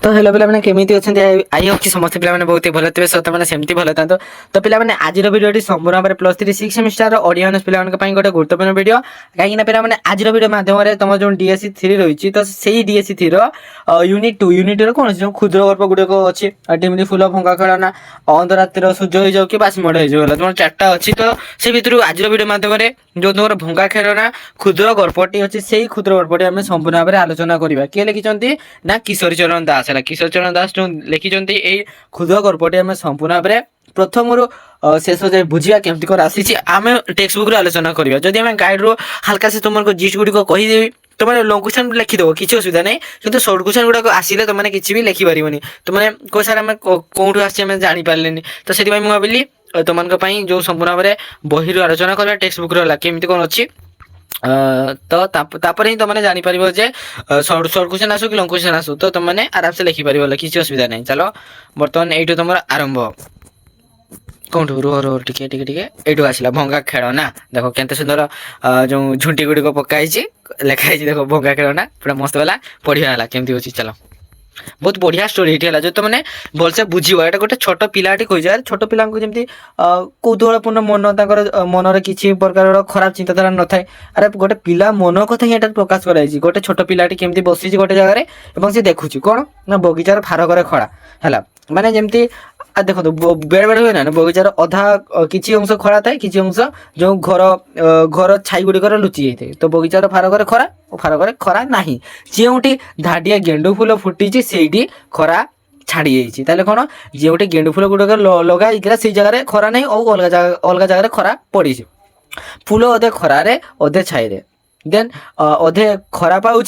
तो हेलो पे केमी अच्छा आई होप कि समस्त पे बहुत ही भल थे सो मैंने सेमती भल था तो पे आज भिडियो संपूर्ण भाव +3 6 सेमिस्टर ऑडियो ऑनर्स पे गोटे गुरुत्वपूर्ण भिडियो कहीं पे आज भिडियो माध्यम तुम जो डीएससी 3 रही तो से डीएससी 3 यूनिट 2 यूनिट कौन जो क्षुद्र गल्प गुड़िक अच्छी टीमली फुल फंका खेलना अंधरात्र सूर्य हो जाऊ कि बास मड़ हो तुम 4टा अच्छी तो से भितर आज भिडियो माध्यम जो तुम भंगा खेलना क्षुद्र गल्पटी अच्छी से क्षुद्र गल्पटी आम संपूर्ण भाव आलोचना करवा किए लिखिं ना किशोरी चरण दास है किशोर चरण दास जो लिखिं क्षुद्र गल्पटी आम संपूर्ण भाव प्रथम शेष जाए बुझा केमती कर आसी आम टेक्स्ट बुक आलोचना करवा जदि आम गाइड रू हल्का से तुमको जिस्ट गुड़िक कहीदेवी तुमने लंग क्वेश्चन लिखिदेव किसी असुविधा नहीं किंतु शॉर्ट क्वेश्चन गुड़ाक आसिले तुमने किसी भी लिखिपारे तुमने कौ सार आम कौटू आम जापारे तो से भाविली तुम जो संपूर्ण भाव बही आलोचना करवा टेक्स्ट बुक केमती कौन अच्छी तो तापर ही तुमने जानी पारिबो जे शॉर्ट क्वेश्चन आसु कि लॉन्ग क्वेश्चन आसु तो तुमने आराम से लिखि पारिबो किसी असुविधा नहीं। चलो बर्तमान एइटो तुमर आरंभ कोठू रो टिके टिके टिके एइटो आसिला भंगा खेल ना देखो केते सुंदर जो झुंटी गुडी को पकाई छी लिखाई छी देखो भंगा खेल ना पूरा मस्त वाला पढ़िया वाला केमती होची। चलो बहुत बढ़िया स्टोरी है जो तुमने भलसे बुझीबो एटा गोटे छोट पिलाटी कहि जाय छोट पिला को जेमती कौतूहलपूर्ण मन ताकर मन रे किछि प्रकार खराब चिंताधारा न थाए अरे गोटे पिला मन कथा ही एटा प्रकाश कराई छी गोटे छोट पिलाटी केमती बसी छी गोटे जगह रे एवं से देखु छी कोन ना बगीचार फार करे खड़ा हैला माने जेमती देखो बेड़ बेड़ हुए ना बगीचार अधा किसी अंश खड़ा थाए किसी अंश जो घर छाई गुड़ी लुचि जाए तो बगीचार फार करे खरा फार करे खरा नहीं जोटी धाडिया गेंडु फूल फुटी से खरा छाड़ी जाइए कौन जोटी गेंडु फूल गुड़क लगा से जगह खरा नहीं और अलग जगह खरा पड़ी फूल अधे खरारे अधे छाई देन अधे खरा पाऊँ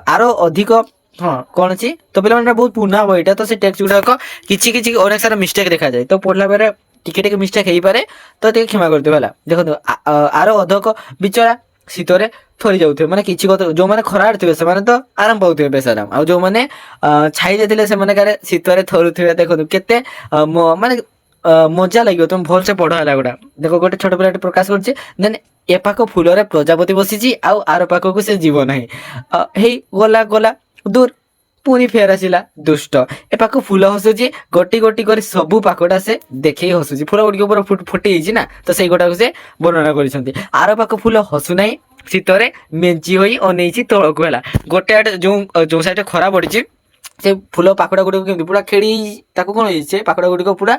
आरो अधिक हाँ कौन अच्छी तो पे बहुत पुना बईटा तो से टेक्स्ट गुड़ाक किसी अनेक सारा मिस्टेक देखा जाए तो पढ़ला बेले टिके मिस्टेक हो पारे तो क्षमा करते है देखो आरो अधक बिचरा शीतरे थरी जाऊे मैंने किसी जो मैंने खराड़ थे से तो आराम पाऊे बेस आराम आ जो मैंने छाई जाते से शीतरे थरुवे देखो केते माने मजा लगे तुम भल से पढ़ है गोटा देखो गोटे छोट पिला प्रकाश कर देन ए पाख फूल प्रजापति बसी आर पाख को से जीव ना गला गला दूर पुनी फेर आसला दुष्ट ए पाख फूल हसुची गोटी गोटी कर सबू पाखटा से देखे हसुची फूल गुड़िक फुटी ना तो से गोटा से वर्णना कर आर पाख फूल हसुना शीतरे मेंची हो अनई तौक है गोटे जो साइड खरा पड़ी से फूल पाखड़ा गुड़िक केमती पूरा खेड़ी ताको कौन हो पाखड़ा गुड़िक पूरा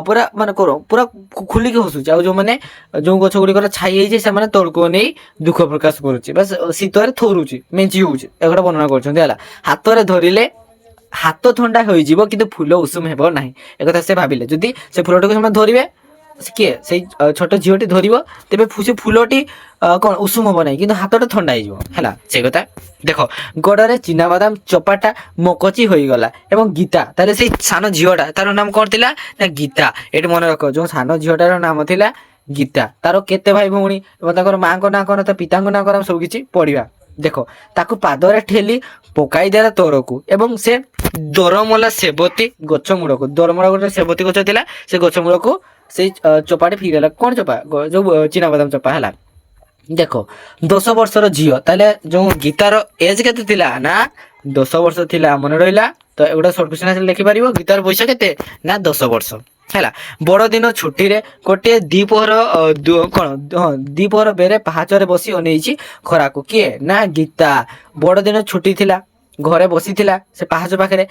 पूरा माने करो पूरा खुलिक हसुचे आ जो मैंने जो गछ गुड़िक छाई से तौक नहीं दुख प्रकाश करुच्चे बस शीतरे थरुची मेंची हो वर्णना कर हाथ में धरिले हाथ ठंडा हो कि फूल उषुम हेब ना एक से भाविले जदि से फूलटी को धरवे किए से छोट झीटी धरब तेरे से फूलटी कौन उषुम हम ना कि हाथटा ठंडा है से कथा देख गड़े चिनाबादाम चपाटा मकची हो गला एवं गीता तारे से सान झीटा तार नाम कौन थिला ना गीता ये मन रख जो सान झीटार नाम थिला गीता तार केते भाई भौणी माँ को ना कौन पिता ना कौन सब किसी पढ़ा देख ताकू पादरे ठेली पकाई देला तौरकू एवं से दरमला सेबती गछ मूल को दरमला गोटे सेबती गछ थिला से गछ मूल को से चपाटे फिरला कौन चपा जो चिनाबादाम चपा है देख 10 वर्षर झील ताले जो गीतार एज केते थिला ना 10 वर्ष थिला मन रहिला तो एगुड़ा शॉर्ट क्वेश्चन लिखिपार गीतार बयस केते ना 10 वर्ष है बड़ दिन छुट्टी रे गोटे दीपहर कौन दीपहर बेरे पहाचरे बसी अनई खरा को किए ना गीता बड़ दिन छुट्टी थिला घरे बसी से पहाच पाखे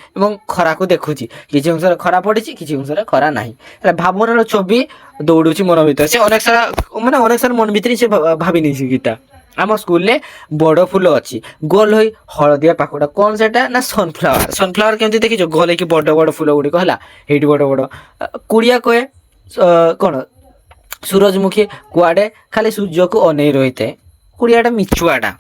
खरा को देखुची किसी अंश खरा पड़ी किसी अंश खरा ना भावनार छवि दौड़ुची मन भर से अनेक सारा माने अनेक सारा मन भर से भावी नहीं गीता आम स्कूल रे बड़ फूल अच्छी गोल हो हलदिया पाखुड़ा कौन से ना सनफ्लावर सनफ्लावर केमती देखी गोल हो बड़ बड़ फूल गुड़िक है बड़ बड़ कुड़िया कहे कौन सूरजमुखी कुआडे खाली सूर्य को अनई रही है कुड़ियाटा मिछुआटा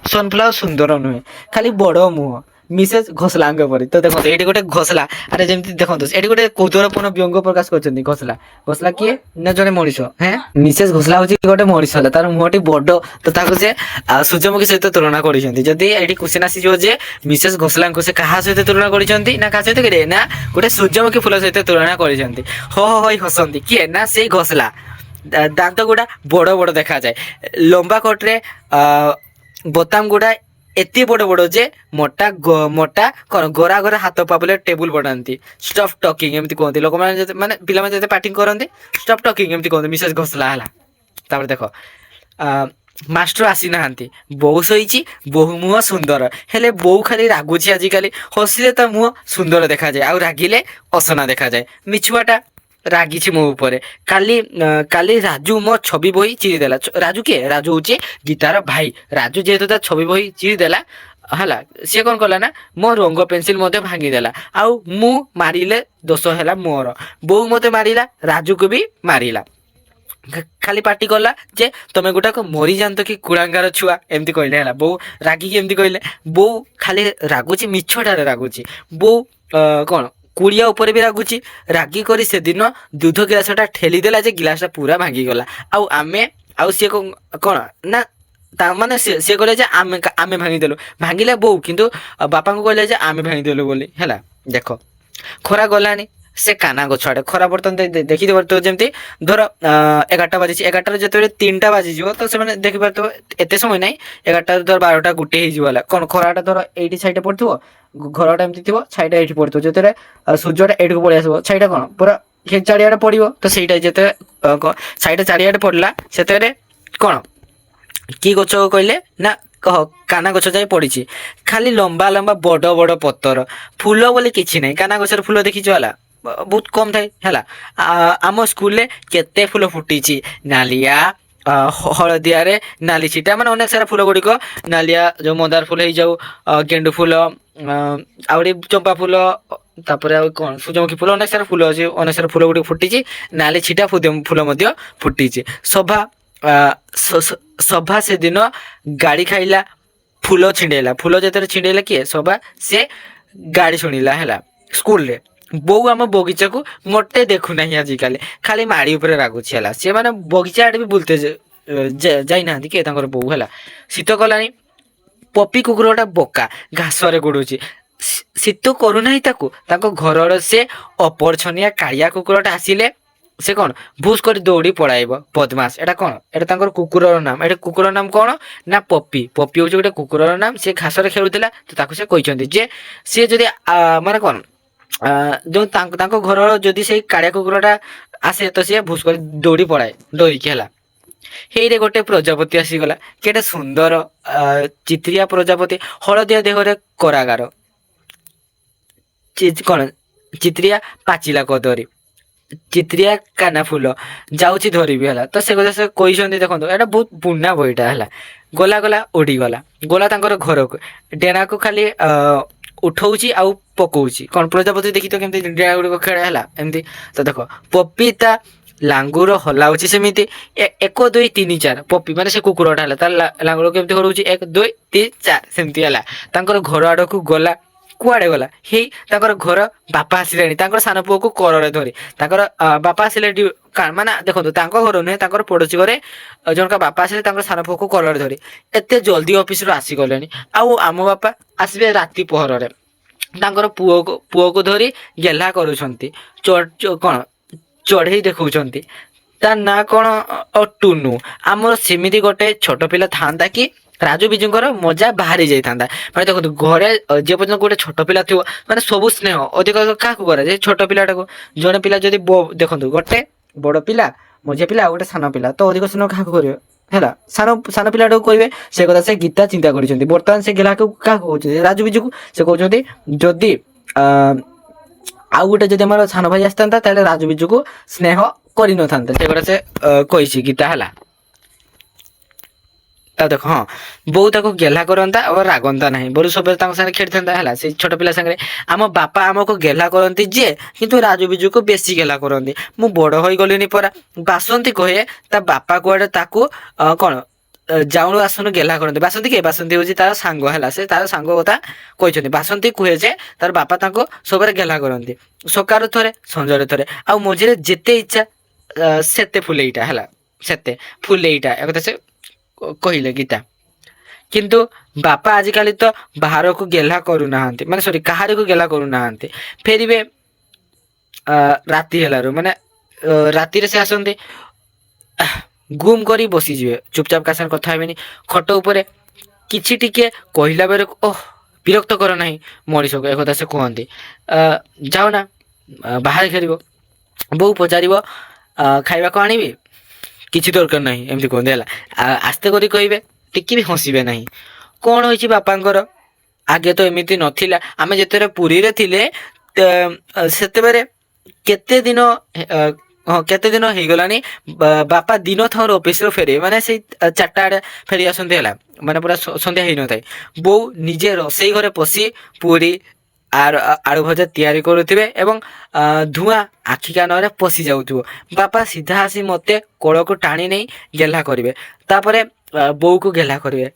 सनफ्लावर सुंदर नुहे खाली बड़ मुह मिसेस घोसला परी तो देखो ये गोटे घोसला अरे जमी देखो ये गोटे कौतूहलपूर्ण व्यंग प्रकाश कर घोसला घोसला किए ना जड़े मनीष हैं मिसेस घोसला हूँ गोटे मनीष है तार मुहटी बड़ तो से सूर्यमुखी सहित तुलना करदी ये क्वेश्चन आसीजे मिसेस घोसला से क्या सहित तुलना कर सहित करें ना गोटे सूर्यमुखी फूल सहित तुलना कर हसती किए ना से घोसला दांत गुड़ा बड़ बड़ देखा जाए लंबा कट्रे बोताम गुड़ा ଏତେ ବଡ଼ ବଡ଼ ଯେ ମୋଟା ମୋଟା କ'ଣ ଗୋରା ଗୋରା ହାତ ପାବୁଲେ ଟେବୁଲ ବନାନ୍ତି ଷ୍ଟପ୍ ଟକିଂ ଏମିତି କୁହନ୍ତି ଲୋକମାନେ ମାନେ ପିଲାମାନେ ଯେତେ ପାର୍ଟିଂ କରନ୍ତି ଷ୍ଟପ୍ ଟକିଂ ଏମିତି କୁହନ୍ତି ମିସେସ୍ ଘୋଷଲା ହେଲା। ତାପରେ ଦେଖ ମାଷ୍ଟର ଆସିନାହାନ୍ତି ବୋଉ ଶୋଇଛି ବୋହୂ ମୁହଁ ସୁନ୍ଦର ହେଲେ ବୋଉ ଖାଲି ରାଗୁଛି ଆଜିକାଲି ହସିଲେ ତା ମୁହଁ ସୁନ୍ଦର ଦେଖାଯାଏ ଆଉ ରାଗିଲେ ଅସନା ଦେଖାଯାଏ ମିଛୁଆଟା ରାଗିଛି ମୋ ଉପରେ କାଲି ରାଜୁ ମୋ ଛବି ବହି ଚିରି ଦେଲା ରାଜୁ କିଏ ରାଜୁ ହଉଛି ଗୀତାର ଭାଇ ରାଜୁ ଯେହେତୁ ତା ଛବି ବହି ଚିରି ଦେଲା ହେଲା ସିଏ କ'ଣ କଲା ନା ମୋ ରଙ୍ଗ ପେନସିଲ ମଧ୍ୟ ଭାଙ୍ଗିଦେଲା ଆଉ ମୁଁ ମାରିଲେ ଦୋଷ ହେଲା ମୋର ବୋଉ ମୋତେ ମାରିଲା ରାଜୁକୁ ବି ମାରିଲା ଖାଲି ପାଟି କଲା ଯେ ତମେ ଗୋଟାକ ମରିଯାଆନ୍ତ କି କୁଳାଙ୍ଗାର ଛୁଆ ଏମିତି କହିଲେ ହେଲା ବୋଉ ରାଗିକି ଏମିତି କହିଲେ ବୋଉ ଖାଲି ରାଗୁଛି ମିଛଟାରେ ରାଗୁଛି ବୋଉ କ'ଣ କୁଳିଆ ଉପରେ ବି ରାଗୁଛି ରାଗି କରି ସେଦିନ ଦୁଧ ଗିଲାସଟା ଠେଲି ଦେଲା ଯେ ଗିଲାସଟା ପୁରା ଭାଙ୍ଗିଗଲା ଆଉ ସିଏ କ'ଣ ନା ତା ମାନେ ସିଏ କହିଲେ ଯେ ଆମେ ଭାଙ୍ଗିଦେଲୁ ଭାଙ୍ଗିଲେ ବୋଉ କିନ୍ତୁ ବାପାଙ୍କୁ କହିଲେ ଯେ ଆମେ ଭାଙ୍ଗିଦେଲୁ ବୋଲି ହେଲା ଦେଖ ଖରା ଗଲାଣି ସେ କାନା ଗଛ ଆଡ଼େ ଖରା ବର୍ତ୍ତମାନ ଦେଖିପାରୁଥିବ ଯେମିତି ଧର 11ଟା ବାଜିଛି 11ଟାରେ ଯେତେବେଳେ 3ଟା ବାଜିଯିବ ତ ସେମାନେ ଦେଖିପାରୁଥିବ ଏତେ ସମୟ ନାହିଁ 11ଟାରୁ ଧର 12ଟା ଗୋଟେ ହେଇଯିବ ହେଲା କ'ଣ ଖରାଟା ଧର ଏଇଠି ସାଇଡ଼େ ପଡ଼ିଥିବ ଘରଟା ଏମିତି ଥିବ ଛାଇଟା ଏଇଠି ପଡ଼ିଥିବ ଯେତେବେଳେ ସୂର୍ଯ୍ୟଟା ଏଇଠିକୁ ପଳେଇ ଆସିବ ଛାଇଟା କ'ଣ ପୁରା ଚାରିଆଡ଼େ ପଡ଼ିବ ତ ସେଇଟା ଯେତେବେଳେ ଛାଇଟା ଚାରିଆଡ଼େ ପଡ଼ିଲା ସେତେବେଳେ କ'ଣ କି ଗଛ କହିଲେ ନା କାନା ଗଛ ଯାଇ ପଡ଼ିଛି ଖାଲି ଲମ୍ବା ଲମ୍ବା ବଡ଼ ବଡ଼ ପତର ଫୁଲ ବୋଲି କିଛି ନାହିଁ କାନା ଗଛର ଫୁଲ ଦେଖିଛ ହେଲା ବହୁତ କମ୍ ଥାଏ ହେଲା ଆମ ସ୍କୁଲରେ କେତେ ଫୁଲ ଫୁଟିଛି ନାଲିଆ ହଳଦିଆରେ ନାଲି ଛିଟା ମାନେ ଅନେକ ସାରା ଫୁଲ ଗୁଡ଼ିକ ନାଲିଆ ଯେଉଁ ମନ୍ଦାର ଫୁଲ ହେଇଯାଉ ଗେଣ୍ଡୁ ଫୁଲ ଆହୁରି ଚମ୍ପା ଫୁଲ ତାପରେ ଆଉ କ'ଣ ସୂର୍ଯ୍ୟମୁଖୀ ଫୁଲ ଅନେକ ସାରା ଫୁଲ ଅଛି ଅନେକ ସାରା ଫୁଲ ଗୁଡ଼ିକ ଫୁଟିଛି ନାଲି ଛିଟା ଫୁଲ ମଧ୍ୟ ଫୁଟିଛି ସଭା ସେଦିନ ଗାଡ଼ି ଖାଇଲା ଫୁଲ ଛିଣ୍ଡେଇଲା ଫୁଲ ଯେତେବେଳେ ଛିଣ୍ଡେଇଲା କିଏ ସଭା ସେ ଗାଡ଼ି ଶୁଣିଲା ହେଲା ସ୍କୁଲରେ ବୋଉ ଆମ ବଗିଚାକୁ ମୋଟେ ଦେଖୁନାହିଁ ଆଜିକାଲି ଖାଲି ମାଡ଼ି ଉପରେ ରାଗୁଛି ହେଲା ସିଏ ମାନେ ବଗିଚା ଆଡ଼େ ବି ବୁଲତେ ଯାଇନାହାନ୍ତି କିଏ ତାଙ୍କର ବୋଉ ହେଲା ଶୀତ କଲାଣି ପପି କୁକୁରଟା ବୋକା ଘାସରେ ଗୋଡ଼ୁଛି ଶୀତ କରୁନାହିଁ ତାଙ୍କ ଘରର ସେ ଅପରଛନିଆ କାଳିଆ କୁକୁରଟା ଆସିଲେ ସେ କ'ଣ ଭୁସ୍ କରି ଦୌଡ଼ି ପଳାଇବ ବଦମାସ ଏଟା କ'ଣ ଏଟା ତାଙ୍କର କୁକୁରର ନାମ ଏଟା କୁକୁର ନାମ କ'ଣ ନା ପପି ହେଉଛି ଗୋଟେ କୁକୁରର ନାମ ସେ ଘାସରେ ଖେଳୁଥିଲା ତ ତାକୁ ସେ କହିଛନ୍ତି ଯେ ସିଏ ଯଦି ମାନେ କ'ଣ ଯେଉଁ ତାଙ୍କ ଘରର ଯଦି ସେଇ କାଳିଆ କୁକୁରଟା ଆସେ ତ ସିଏ ଭୁସ୍ କରି ଦୌଡ଼ି ପଳାଏ ଡରିକି ହେଲା ହେଇରେ ଗୋଟେ ପ୍ରଜାପତି ଆସିଗଲା କେତେ ସୁନ୍ଦର ଚିତ୍ରିଆ ପ୍ରଜାପତି ହଳଦିଆ ଦେହରେ କରାଗାର କ'ଣ ଚିତ୍ରିଆ ପାଚିଲା କଦରୀ ଚିତ୍ରିଆ କାନା ଫୁଲ ଯାଉଛି ଧରିବି ହେଲା ତ ସେ କଥା ସେ କହିଛନ୍ତି ଦେଖନ୍ତୁ ଏଇଟା ବହୁତ ପୁରୁଣା ବହିଟା ହେଲା ଗଲା ଉଡ଼ିଗଲା ଗଲା ତାଙ୍କର ଘରକୁ ଡେଣାକୁ ଖାଲି ଉଠଉଛି ଆଉ ପକଉଛି କ'ଣ ପ୍ରଜାପତି ଦେଖି ତ କେମିତି ଡେଣା ଗୁଡ଼ିକ ଖେଳ ହେଲା ଏମିତି ତ ଦେଖ ପପି ତା ଲାଙ୍ଗୁର ହଲାଉଛି ସେମିତି 1 2 3 4 ପପି ମାନେ ସେ କୁକୁରଟା ହେଲା ତାର ଲାଙ୍ଗୁର କେମିତି ହଲଉଛି 1 2 3 4 ସେମିତି ହେଲା ତାଙ୍କର ଘର ଆଡ଼କୁ ଗଲା କୁଆଡ଼େ ଗଲା ହେଇ ତାଙ୍କର ଘର ବାପା ଆସିଲେଣି ତାଙ୍କର ସାନ ପୁଅକୁ କରରେ ଧରି ତାଙ୍କର ବାପା ଆସିଲେ ମାନେ ଦେଖନ୍ତୁ ତାଙ୍କ ଘର ନୁହେଁ ତାଙ୍କର ପଡ଼ୋଶୀ ଘରେ ଜଣଙ୍କ ବାପା ଆସିଲେ ତାଙ୍କର ସାନ ପୁଅକୁ କରରେ ଧରି ଏତେ ଜଲ୍ଦି ଅଫିସରୁ ଆସିଗଲେଣି ଆଉ ଆମ ବାପା ଆସିବେ ରାତି ପହରରେ ତାଙ୍କର ପୁଅକୁ ଧରି ଗେହ୍ଲା କରୁଛନ୍ତି କ'ଣ ଚଢ଼େଇ ଦେଖାଉଛନ୍ତି ତା ନାଁ କ'ଣ ଟୁନୁ ଆମର ସେମିତି ଗୋଟେ ଛୋଟ ପିଲା ଥାନ୍ତା କି ରାଜୁ ବିଜୁଙ୍କର ମଜା ବାହାରି ଯାଇଥାନ୍ତା ମାନେ ଦେଖନ୍ତୁ ଘରେ ଯେ ପର୍ଯ୍ୟନ୍ତ ଗୋଟେ ଛୋଟ ପିଲା ଥିବ ମାନେ ସବୁ ସ୍ନେହ ଅଧିକ କାହାକୁ କରାଯାଏ ଛୋଟ ପିଲାଟାକୁ ଜଣେ ପିଲା ଯଦି ଦେଖନ୍ତୁ ଗୋଟେ ବଡ଼ ପିଲା ମଝିଆ ପିଲା ଆଉ ଗୋଟେ ସାନ ପିଲା ତ ଅଧିକ ସ୍ନେହ କାହାକୁ କରିବେ ହେଲା ସାନ ପିଲାଟାକୁ କହିବେ ସେ କଥା ସେ ଗୀତା ଚିନ୍ତା କରିଛନ୍ତି ବର୍ତ୍ତମାନ ସେ ଗେହ୍ଲାକୁ କାହାକୁ କହୁଛନ୍ତି ରାଜୁ ବିଜୁକୁ ସେ କହୁଛନ୍ତି ଯଦି ଆଉ ଗୋଟେ ଯଦି ଆମର ସାନ ଭାଇ ଆସିଥାନ୍ତା ତାହେଲେ ରାଜୁ ବିଜୁକୁ ସ୍ନେହ କରିନଥାନ୍ତା ସେ କଥା ସେ କହିଛି ଗୀତା ହେଲା ତା ଦେଖ ହଁ ବୋଉ ତାକୁ ଗେହ୍ଲା କରନ୍ତା ଆଉ ରାଗନ୍ତା ନାହିଁ ବୋଉ ସବୁବେଳେ ତାଙ୍କ ସାଙ୍ଗରେ ଖେଳିଥାନ୍ତା ହେଲା ସେଇ ଛୋଟ ପିଲା ସାଙ୍ଗରେ ଆମ ବାପା ଆମକୁ ଗେହ୍ଲା କରନ୍ତି ଯେ କିନ୍ତୁ ରାଜୁ ବିଜୁକୁ ବେଶୀ ଗେହ୍ଲା କରନ୍ତି ମୁଁ ବଡ଼ ହୋଇଗଲିଣି ପରା ବାସନ୍ତୀ କହେ ତା ବାପା କୁଆଡ଼େ ତାକୁ କ'ଣ ଯାଉଣୁ ଆସୁନୁ ଗେହ୍ଲା କରନ୍ତି ବାସନ୍ତୀ କିଏ ବାସନ୍ତୀ ହେଉଛି ତାର ସାଙ୍ଗ ହେଲା ସେ ତାର ସାଙ୍ଗ କଥା କହିଛନ୍ତି ବାସନ୍ତୀ କୁହେ ଯେ ତାର ବାପା ତାଙ୍କୁ ସବୁବେଳେ ଗେହ୍ଲା କରନ୍ତି ସକାଳୁ ଥରେ ସଞ୍ଜରେ ଥରେ ଆଉ ମଝିରେ ଯେତେ ଇଚ୍ଛା ସେତେ ଫୁଲେଇଟା ହେଲା ସେତେ ଫୁଲେଇଟା ଏକଥା ସେ କହିଲେ ଗୀତା କିନ୍ତୁ ବାପା ଆଜିକାଲି ତ ବାହାରକୁ ଗେହ୍ଲା କରୁନାହାନ୍ତି ମାନେ କାହାରିକୁ ଗେହ୍ଲା କରୁନାହାନ୍ତି ଫେରିବେ ରାତି ହେଲାରୁ ମାନେ ରାତିରେ ସେ ଆସନ୍ତି ଗୁମ୍ କରି ବସିଯିବେ ଚୁପଚାପ କାହା ସାଙ୍ଗେ କଥା ହେବେନି ଖଟ ଉପରେ କିଛି ଟିକେ କହିଲା ବେଳକୁ ଓହ ବିରକ୍ତ କର ନାହିଁ ମଣିଷକୁ, ଏକଥା ସେ କୁହନ୍ତି। ଯାଉ ନା ବାହାରେ ଖେଳିବ। ବୋଉ ପଚାରିବ ଖାଇବାକୁ ଆଣିବି, କିଛି ଦରକାର ନାହିଁ ଏମିତି କୁହନ୍ତି ହେଲା। ଆସ୍ତେ କରି କହିବେ, ଟିକେ ବି ହସିବେ ନାହିଁ। କ'ଣ ହୋଇଛି ବାପାଙ୍କର? ଆଗେ ତ ଏମିତି ନଥିଲା। ଆମେ ଯେତେବେଳେ ପୁରୀରେ ଥିଲେ ସେତେବେଳେ କେତେ ଦିନ ହଁ କେତେ ଦିନ ହେଇଗଲାଣି ବାପା ଦିନ ଥାଉରୁ ଅଫିସରୁ ଫେରିବେ, ମାନେ ସେଇ 4ଟା ଆଡ଼େ ଫେରି ଆସନ୍ତି ହେଲା, ମାନେ ପୁରା ସନ୍ଧ୍ୟା ହେଇନଥାଏ। ବୋଉ ନିଜେ ରୋଷେଇ ଘରେ ପଶି ପୁରୀ ଆଳୁ ଭଜା ତିଆରି କରୁଥିବେ ଏବଂ ଧୂଆଁ ଆଖି କାନରେ ପଶି ଯାଉଥିବ। ବାପା ସିଧା ଆସି ମୋତେ କୋଳକୁ ଟାଣି ନେଇ ଗେହ୍ଲା କରିବେ, ତାପରେ ବୋଉକୁ ଗେହ୍ଲା କରିବେ।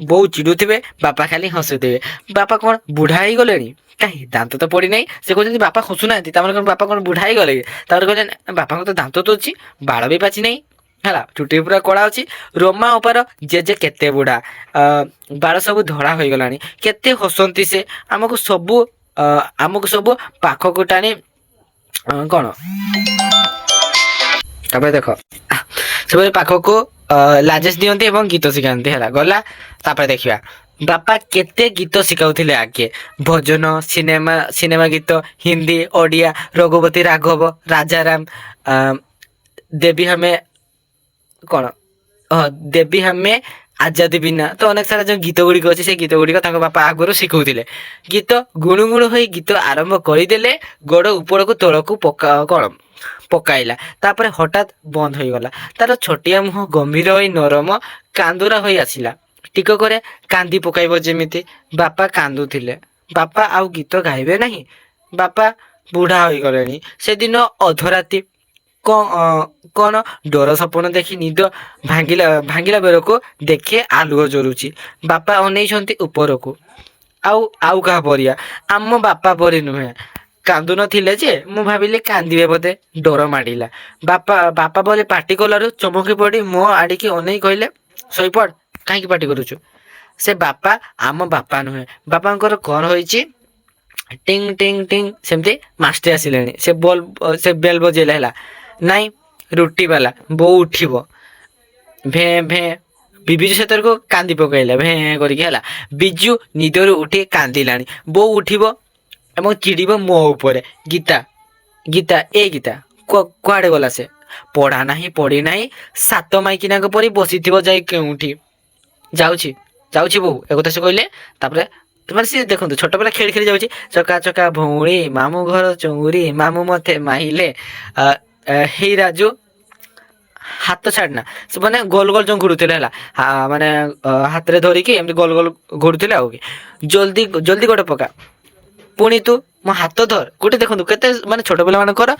ବୋଉ ଚିଡୁଥିବେ, ବାପା ଖାଲି ହସୁଥିବେ। ବାପା କ'ଣ ବୁଢା ହେଇଗଲେଣି? କାହିଁ ଦାନ୍ତ ତ ପଡିନାହିଁ। ସେ କହୁଛନ୍ତି ବାପା ହସୁନାହାନ୍ତି, ତାମାନେ କ'ଣ ବାପା କ'ଣ ବୁଢା ହେଇଗଲେ? ତାପରେ କହିଲେ ବାପାଙ୍କ ତ ଦାନ୍ତ ତ ଅଛି, ବାଳ ବି ପାଚି ନାହିଁ ହେଲା, ଚୁଟି ପୁରା କଳା ଅଛି। ରୋମା ଅପାର ଜେଜେ କେତେ ବୁଢା, ବାଳ ସବୁ ଧଳା ହୋଇଗଲାଣି। କେତେ ହସନ୍ତି ସେ, ଆମକୁ ସବୁ ପାଖକୁ ଟାଣି କ'ଣ ତାପରେ ଦେଖ ସେପରି ପାଖକୁ ଲାଜେସ୍ ଦିଅନ୍ତି ଏବଂ ଗୀତ ଶିଖାନ୍ତି ହେଲା। ଗଲା ତାପରେ ଦେଖିବା ବାପା କେତେ ଗୀତ ଶିଖାଉଥିଲେ ଆଗେ। ଭଜନ, ସିନେମା ଗୀତ, ହିନ୍ଦୀ, ଓଡ଼ିଆ, ରଘୁପତି ରାଘବ, ରାଜାରାମ, ଦେବୀ ଆମେ କ'ଣ ଦେବୀ ଆମେ ଆଜାଦି ବିନା, ତ ଅନେକ ସାରା ଯେଉଁ ଗୀତ ଗୁଡ଼ିକ ଅଛି ସେଇ ଗୀତ ଗୁଡ଼ିକ ତାଙ୍କ ବାପା ଆଗରୁ ଶିଖଉଥିଲେ। ଗୀତ ଗୁଣୁଗୁଣୁ ହୋଇ ଗୀତ ଆରମ୍ଭ କରିଦେଲେ ଗୋଡ଼ ଉପରକୁ ତଳକୁ ପକାଇଲା। ତାପରେ ହଠାତ୍ ବନ୍ଦ ହୋଇଗଲା। ତାର ଛୋଟିଆ ମୁହଁ ଗମ୍ଭୀର ହୋଇ ନରମ କାନ୍ଦୁରା ହୋଇ ଆସିଲା। ଟିକକରେ କାନ୍ଦି ପକାଇବ ଯେମିତି। ବାପା କାନ୍ଦୁଥିଲେ। ବାପା ଆଉ ଗୀତ ଗାଇବେ ନାହିଁ। ବାପା ବୁଢା ହୋଇଗଲେଣି। ସେଦିନ ଅଧରାତି କ'ଣ ଡର ସପନ ଦେଖି ନିଦ ଭାଙ୍ଗିଲା ବେଳକୁ ଦେଖେ ଆଲୁଅ ଜଳୁଛି। ବାପା ଅନେଇଛନ୍ତି ଉପରକୁ, ଆଉ କାହା ପରିଆ, ଆମ ବାପା ପରି ନୁହେଁ। କାନ୍ଦୁ ନଥିଲେ ଯେ ମୁଁ ଭାବିଲି କାନ୍ଦିବେ ବୋଧେ, ଡର ମାଡ଼ିଲା। ବାପା ବୋଲି ପାଟି କଲାରୁ ଚମକି ପଡ଼ି ମୋ ଆଡ଼ିକି ଅନେଇ କହିଲେ ଶୋଇପଡ଼, କାହିଁକି ପାଟି କରୁଛୁ? ସେ ବାପା ଆମ ବାପା ନୁହେଁ। ବାପାଙ୍କର କ'ଣ ହୋଇଛି? ଟିଙ୍ଗ ଟିଙ୍ଗ ଟିଙ୍ଗ ସେମିତି ମାଷ୍ଟ୍ରେ ଆସିଲେଣି। ସେ ବେଲ ବଜେଇଲା ହେଲା। ନାଇଁ ରୁଟି ବାଲା। ବୋଉ ଉଠିବ। ଭେଁ ଭେଁ। ବିଜୁ ସେତେବେଳକୁ କାନ୍ଦି ପକାଇଲା ଭେଁ କରିକି ହେଲା। ବିଜୁ ନିଦରୁ ଉଠି କାନ୍ଦିଲାଣି। ବୋଉ ଉଠିବ ଏବଂ ଚିଡ଼ିବ ମୋ ଉପରେ। ଗୀତା କୁଆଡ଼େ ଗଲା? ସେ ପଢ଼ା ନାହିଁ, ପଢ଼ି ନାହିଁ, 7 ମାଇକିନାଙ୍କ ପରି ବସିଥିବ ଯାଇ କେଉଁଠି। ଯାଉଛି ବୋଉ, ଏକଥା ସେ କହିଲେ। ତାପରେ ମାନେ ସିଏ ଦେଖନ୍ତୁ ଛୋଟ ପିଲା ଖେଳି ଖେଳି ଯାଉଛି। ଚକା ଚକା ଭଉଣୀ, ମାମୁଁ ଘର ଚଉରୀ, ମାମୁଁ ମତେ ମାଇଲେ, ହେଇ ରାଜୁ ହାତ ଛାଡନା। ସେ ମାନେ ଗୋଲ ଗୋଲ ଯୋଉ ଘୁରୁଥିଲେ ହେଲା, ମାନେ ହାତରେ ଧରିକି ଏମିତି ଗୋଲ ଗୋଲ ଘୁରୁଥିଲେ। ଆଉ କି ଜଲ୍ଦି ଗୋଟେ ପକା, ପୁଣି ତୁ ମୋ ହାତ ଧର। ଗୋଟେ ଦେଖନ୍ତୁ କେତେ ମାନେ ଛୋଟ ପିଲାମାନଙ୍କର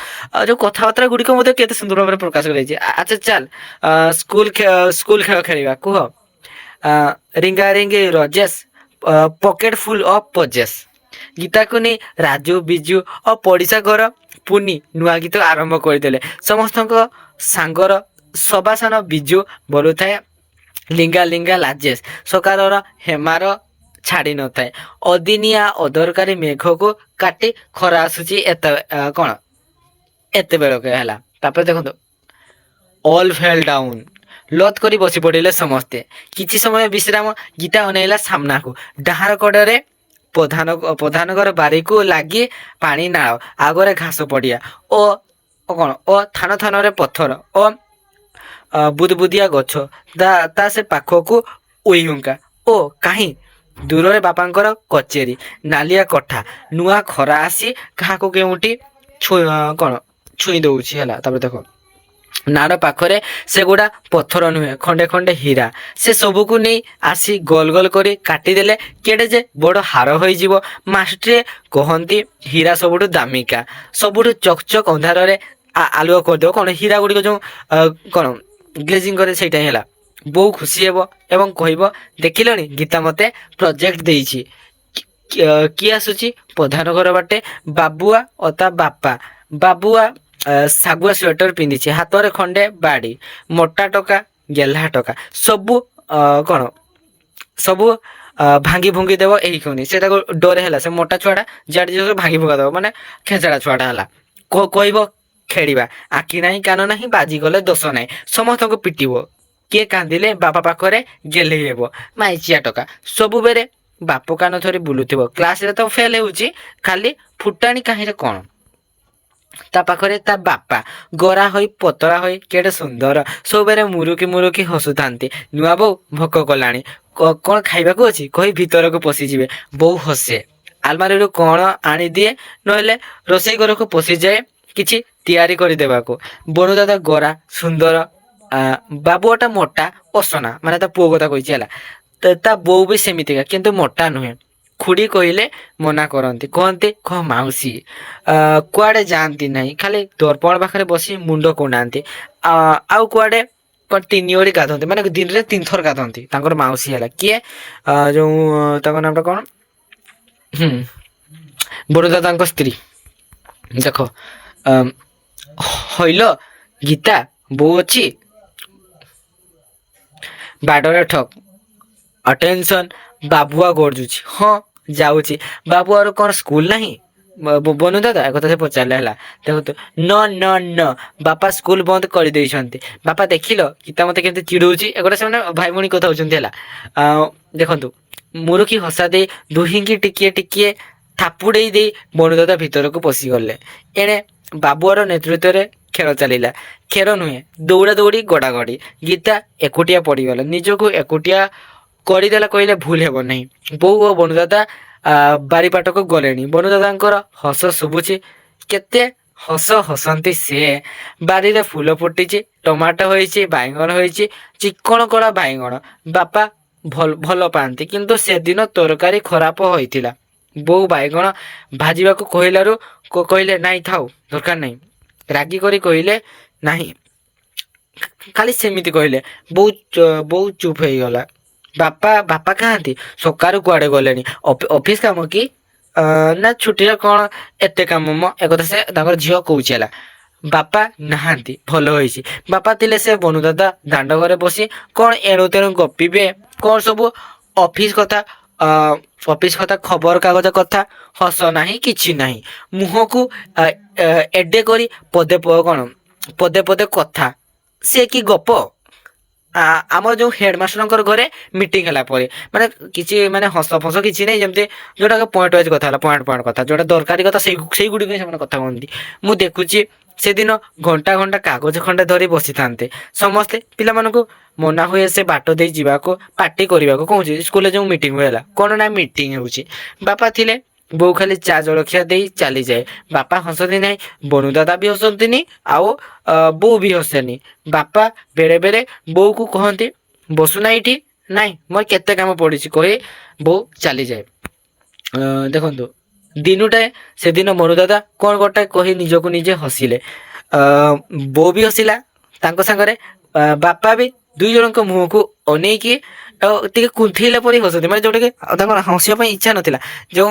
ଯୋଉ କଥାବାର୍ତ୍ତା ଗୁଡ଼ିକ ମଧ୍ୟ କେତେ ସୁନ୍ଦର ଭାବରେ ପ୍ରକାଶ କରାଯାଇଛି। ଆଚ୍ଛା ଚାଲ ସ୍କୁଲ ଖେଳ ଖେଳିବା, କୁହ। ରିଙ୍ଗା ରିଙ୍ଗି ରଜେସ୍, ପକେଟ ଫୁଲ ଅଫ ପଜେସ୍। ଗୀତାକୁ ନେଇ ରାଜୁ, ବିଜୁ ଓ ପଡ଼ିଶା ଘର ପୁନି ନୂଆ ଗୀତ ଆରମ୍ଭ କରିଦେଲେ। ସମସ୍ତଙ୍କ ସାଙ୍ଗର ସବା ସାନ ବିଜୁ ବୋଲୁଥାଏ ଲିଙ୍ଗା ଲିଙ୍ଗା ଲାଜେସ୍। ସକାଳର ହେମାର ଛାଡ଼ି ନଥାଏ। ଅଦିନିଆ ଅଦରକାରୀ ମେଘକୁ କାଟି ଖରା ଆସୁଛି ଏତେବେଳକେ ହେଲା। ତାପରେ ଦେଖନ୍ତୁ ଅଲ୍ ଫେଲ୍ ଡାଉନ୍। ଲତ୍ କରି ବସି ପଡ଼ିଲେ ସମସ୍ତେ। କିଛି ସମୟ ବିଶ୍ରାମ। ଗୀତା ଅନେଇଲା ସାମ୍ନାକୁ। ଡାହାଣ କଡ଼ରେ ପ୍ରଧାନ ଘର ବାରିକୁ ଲାଗି ପାଣି ନାଳ, ଆଗରେ ଘାସ ପଡ଼ିଆ ଓ ଥାନରେ ପଥର ଓ ବୁଦବୁଦିଆ ଗଛ। ତା ସେ ପାଖକୁ ଉଇହୁଙ୍କା ଓ କାହିଁ ଦୂରରେ ବାପାଙ୍କର କଚେରୀ, ନାଲିଆ କୋଠା। ନୂଆ ଖରା ଆସି କାହାକୁ କେଉଁଠି ଛୁଇଁ ଦଉଛି ହେଲା। ତାପରେ ଦେଖ ନାଡ଼ ପାଖରେ ସେଗୁଡ଼ା ପଥର ନୁହେଁ, ଖଣ୍ଡେ ଖଣ୍ଡେ ହୀରା। ସେ ସବୁକୁ ନେଇ ଆସି ଗୋଲ ଗୋଲ କରି କାଟିଦେଲେ କେଡ଼େ ଯେ ବଡ଼ ହାର ହୋଇଯିବ। ମାଷ୍ଟ୍ରେ କହନ୍ତି ହୀରା ସବୁଠୁ ଦାମିକା, ସବୁଠୁ ଚକ୍ ଚକ୍ ଅନ୍ଧାରରେ ଆଲୁଅ କରିଦେବ। କ'ଣ ହୀରା ଗୁଡ଼ିକ ଯୋଉ ଗ୍ଲେଜିଂ କରେ ସେଇଟା ହିଁ ହେଲା। ବୋଉ ଖୁସି ହେବ ଏବଂ କହିବ ଦେଖିଲଣି ଗୀତା ମତେ ପ୍ରୋଜେକ୍ଟ ଦେଇଛି। କିଏ ଆସୁଛି? ପ୍ରଧାନ ଘର ବାଟେ ବାବୁଆ ଓ ତା ବାପା। ବାବୁଆ ଶାଗୁଆ ସ୍ୱେଟର ପିନ୍ଧିଛି, ହାତରେ ଖଣ୍ଡେ ବାଡ଼ି, ମୋଟା ଟୋକା, ଗେହ୍ଲା ଟୋକା। ସବୁ ଭାଙ୍ଗି ଭୁଙ୍ଗି ଦେବ ଏହି ଖଣି। ସେ ତାକୁ ଡରେ ହେଲା। ସେ ମୋଟା ଛୁଆଟା ଯାଡି ଭାଙ୍ଗି ଭୁଙ୍ଗା ଦେବ, ମାନେ ଖେଚଡ଼ା ଛୁଆଟା ହେଲା। କହିବ ଖେଳିବା, ଆଖି ନାହିଁ କାନ ନାହିଁ, ବାଜିଗଲେ ଦୋଷ ନାହିଁ, ସମସ୍ତଙ୍କୁ ପିଟିବ। କିଏ କାନ୍ଦିଲେ ବାପା ପାଖରେ ଗେହ୍ଲେଇ ହେବ ମାଇଚିଆ ଟକା ସବୁବେଳେ ବାପ କାନ ଧରି ବୁଲୁଥିବ। କ୍ଲାସରେ ତ ଫେଲ ହେଉଛି, ଖାଲି ଫୁଟାଣି କାହିଁରେ କ'ଣ? ତା ପାଖରେ ତା ବାପା ଗୋରା ହୋଇ ପତଳା ହୋଇ କେଡ଼େ ସୁନ୍ଦର, ସବୁବେଳେ ମୁରୁକି ମୁରୁକି ହସୁଥାନ୍ତି। ନୂଆ ବୋଉ ଭୋକ କଲାଣି, କ'ଣ ଖାଇବାକୁ ଅଛି କହି ଭିତରକୁ ପଶିଯିବେ। ବୋଉ ହସେ, ଆଲମାରିରୁ କ'ଣ ଆଣିଦିଏ, ନହେଲେ ରୋଷେଇ ଘରକୁ ପଶିଯାଏ କିଛି ତିଆରି କରିଦେବାକୁ। ବଣୁ ଦାଦା ଗୋରା ସୁନ୍ଦର, ବାବୁଟା ମୋଟା ଅସନା, ମାନେ ତା ପୁଅ କଥା କହିଛି ହେଲା। ତା ବୋଉ ବି ସେମିତିକା କିନ୍ତୁ ମୋଟା ନୁହେଁ। ଖୁଡ଼ି କହିଲେ ମନା କରନ୍ତି, କହନ୍ତି କହ ମାଉସୀ କୁଆଡ଼େ ଯାଆନ୍ତି ନାହିଁ, ଖାଲି ଦର୍ପଣ ପାଖରେ ବସି ମୁଣ୍ଡ କୁଣ୍ଡାନ୍ତି। ଆଉ କୁଆଡ଼େ କ'ଣ 3 ଓଳି ଗାଧନ୍ତି, ମାନେ ଦିନରେ 3 ଥର ଗାଧନ୍ତି। ତାଙ୍କର ମାଉସୀ ହେଲା କିଏ, ଯୋଉ ତାଙ୍କ ନାମଟା କ'ଣ, ବଡ଼ ଦାଦାଙ୍କ ସ୍ତ୍ରୀ। ଦେଖ ହଇଲ ଗୀତା ବୋଉ ଅଛି ବାଡ଼ରେ ଠକ୍ ଅଟେନସନ। ବାବୁଆ ଗର୍ଜୁଛି, ହଁ ଯାଉଛି। ବାବୁଆର କ'ଣ ସ୍କୁଲ ନାହିଁ? ବନୁ ଦାଦା ଏକଥା ସେ ପଚାରିଲେ ହେଲା। ଦେଖନ୍ତୁ ନ ନ ନ ବାପା ସ୍କୁଲ ବନ୍ଦ କରିଦେଇଛନ୍ତି। ବାପା ଦେଖିଲ ଗୀତା ମତେ କେମିତି ଚିଡ଼ଉଛି। ଏଗୁଡ଼ା ସେମାନେ ଭାଇ ଭଉଣୀ କଥା ହଉଛନ୍ତି ହେଲା। ଦେଖନ୍ତୁ ମୁରୁକି ହସା ଦେଇ ଦୁହିଁକି ଟିକିଏ ଟିକିଏ ଥାପୁଡ଼େଇ ଦେଇ ବଣୁ ଦାଦା ଭିତରକୁ ପଶିଗଲେ। ଏଣେ ବାବୁଆର ନେତୃତ୍ୱରେ ଖେଳ ଚାଲିଲା। ଖେଳ ନୁହେଁ, ଦୌଡ଼ା ଦୌଡ଼ି ଗଡ଼ାଗଡ଼ି। ଗୀତା ଏକୁଟିଆ ପଡ଼ିଗଲା, ନିଜକୁ ଏକୁଟିଆ କରିଦେଲା କହିଲେ ଭୁଲ ହେବ ନାହିଁ। ବୋଉ ଓ ବଣୁ ଦାଦା ବାରିପାଟକୁ ଗଲେଣି। ବଣୁ ଦାଦାଙ୍କର ହସ ଶୁଭୁଛି, କେତେ ହସ ହସନ୍ତି ସେ। ବାରିରେ ଫୁଲ ଫୁଟିଛି, ଟମାଟୋ ହୋଇଛି, ବାଇଗଣ ହୋଇଛି, ଚିକ୍କଣ କଳା ବାଇଗଣ। ବାପା ଭଲ ପାଆନ୍ତି, କିନ୍ତୁ ସେଦିନ ତରକାରୀ ଖରାପ ହୋଇଥିଲା। ବୋଉ ବାଇଗଣ ଭାଜିବାକୁ କହିଲାରୁ କହିଲେ ନାଇଁ ଥାଉ, ଦରକାର ନାହିଁ। ରାଗି କରି କହିଲେ ନାହିଁ, ଖାଲି ସେମିତି କହିଲେ। ବୋଉ ଚୁପ ହେଇଗଲା। ବାପା କାହାନ୍ତି? ସକାଳୁ କୁଆଡ଼େ ଗଲେଣି? ଅଫିସ କାମ କି ନା ଛୁଟିରେ କ'ଣ ଏତେ କାମ ମ? ଏକଥା ସେ ତାଙ୍କର ଝିଅ କହୁଛି ହେଲା। ବାପା ନାହାନ୍ତି, ଭଲ ହେଇଛି। ବାପା ଥିଲେ ସେ ବଣୁ ଦାଦା ଦାଣ୍ଡ ଘରେ ବସି କ'ଣ ଏଣୁ ତେଣୁ ଗପିବେ, କ'ଣ ସବୁ ଅଫିସ କଥା ଖବର କାଗଜ କଥା। ହସ ନାହିଁ, କିଛି ନାହିଁ। ମୁହଁକୁ ଏଡେ କରି ପଦେ ପଦେ କଥା। ସେ କି ଗପ? ଆମର ଯୋଉ ହେଡମାଷ୍ଟରଙ୍କର ଘରେ ମିଟିଂ ହେଲା ପରେ ମାନେ କିଛି ମାନେ ହସ ଫସ କିଛି ନାହିଁ, ଯେମିତି ଯୋଉଟା ପଏଣ୍ଟ ୱାଇଜ କଥା ହେଲା, ପଏଣ୍ଟ କଥା ଯୋଉଟା ଦରକାରୀ କଥା ସେଇଗୁଡ଼ିକ ସେମାନେ କଥା କୁହନ୍ତି। ମୁଁ ଦେଖୁଛି ସେଦିନ ଘଣ୍ଟା ଘଣ୍ଟା କାଗଜ ଖଣ୍ଡେ ଧରି ବସିଥାନ୍ତେ ସମସ୍ତେ। ପିଲାମାନଙ୍କୁ ମନା ହୁଏ ସେ ବାଟ ଦେଇ ଯିବାକୁ, ପାର୍ଟି କରିବାକୁ। କହୁଛି ସ୍କୁଲରେ ଯୋଉ ମିଟିଂ ହୁଏ ହେଲା, କ'ଣ ନା ମିଟିଂ ହେଉଛି। ବାପା ଥିଲେ, ବୋଉ ଖାଲି ଚା ଜଳଖିଆ ଦେଇ ଚାଲିଯାଏ। ବାପା ହସନ୍ତି ନାହିଁ, ବଣୁ ଦାଦା ବି ହସନ୍ତିନି, ଆଉ ବୋଉ ବି ହସେନି। ବାପା ବେଳେ ବେଳେ ବୋଉକୁ କହନ୍ତି ବସୁନା ଏଇଠି, ନାଇଁ ମୋର କେତେ କାମ ପଡ଼ିଛି କହି ବୋଉ ଚାଲିଯାଏ। ଦେଖନ୍ତୁ ଦିନୁଟାଏ ସେଦିନ ବଣୁ ଦାଦା କ'ଣ ଗୋଟାଏ କହି ନିଜକୁ ନିଜେ ହସିଲେ। ବୋଉ ବି ହସିଲା ତାଙ୍କ ସାଙ୍ଗରେ। ବାପା ବି ଦୁଇ ଜଣଙ୍କ ମୁହଁକୁ ଅନେଇକି ଟିକେ କୁନ୍ଥେଇଲା ପରି ହସନ୍ତି, ମାନେ ଯୋଉଟାକି ତାଙ୍କର ହସିବା ପାଇଁ ଇଚ୍ଛା ନଥିଲା। ଯୋଉ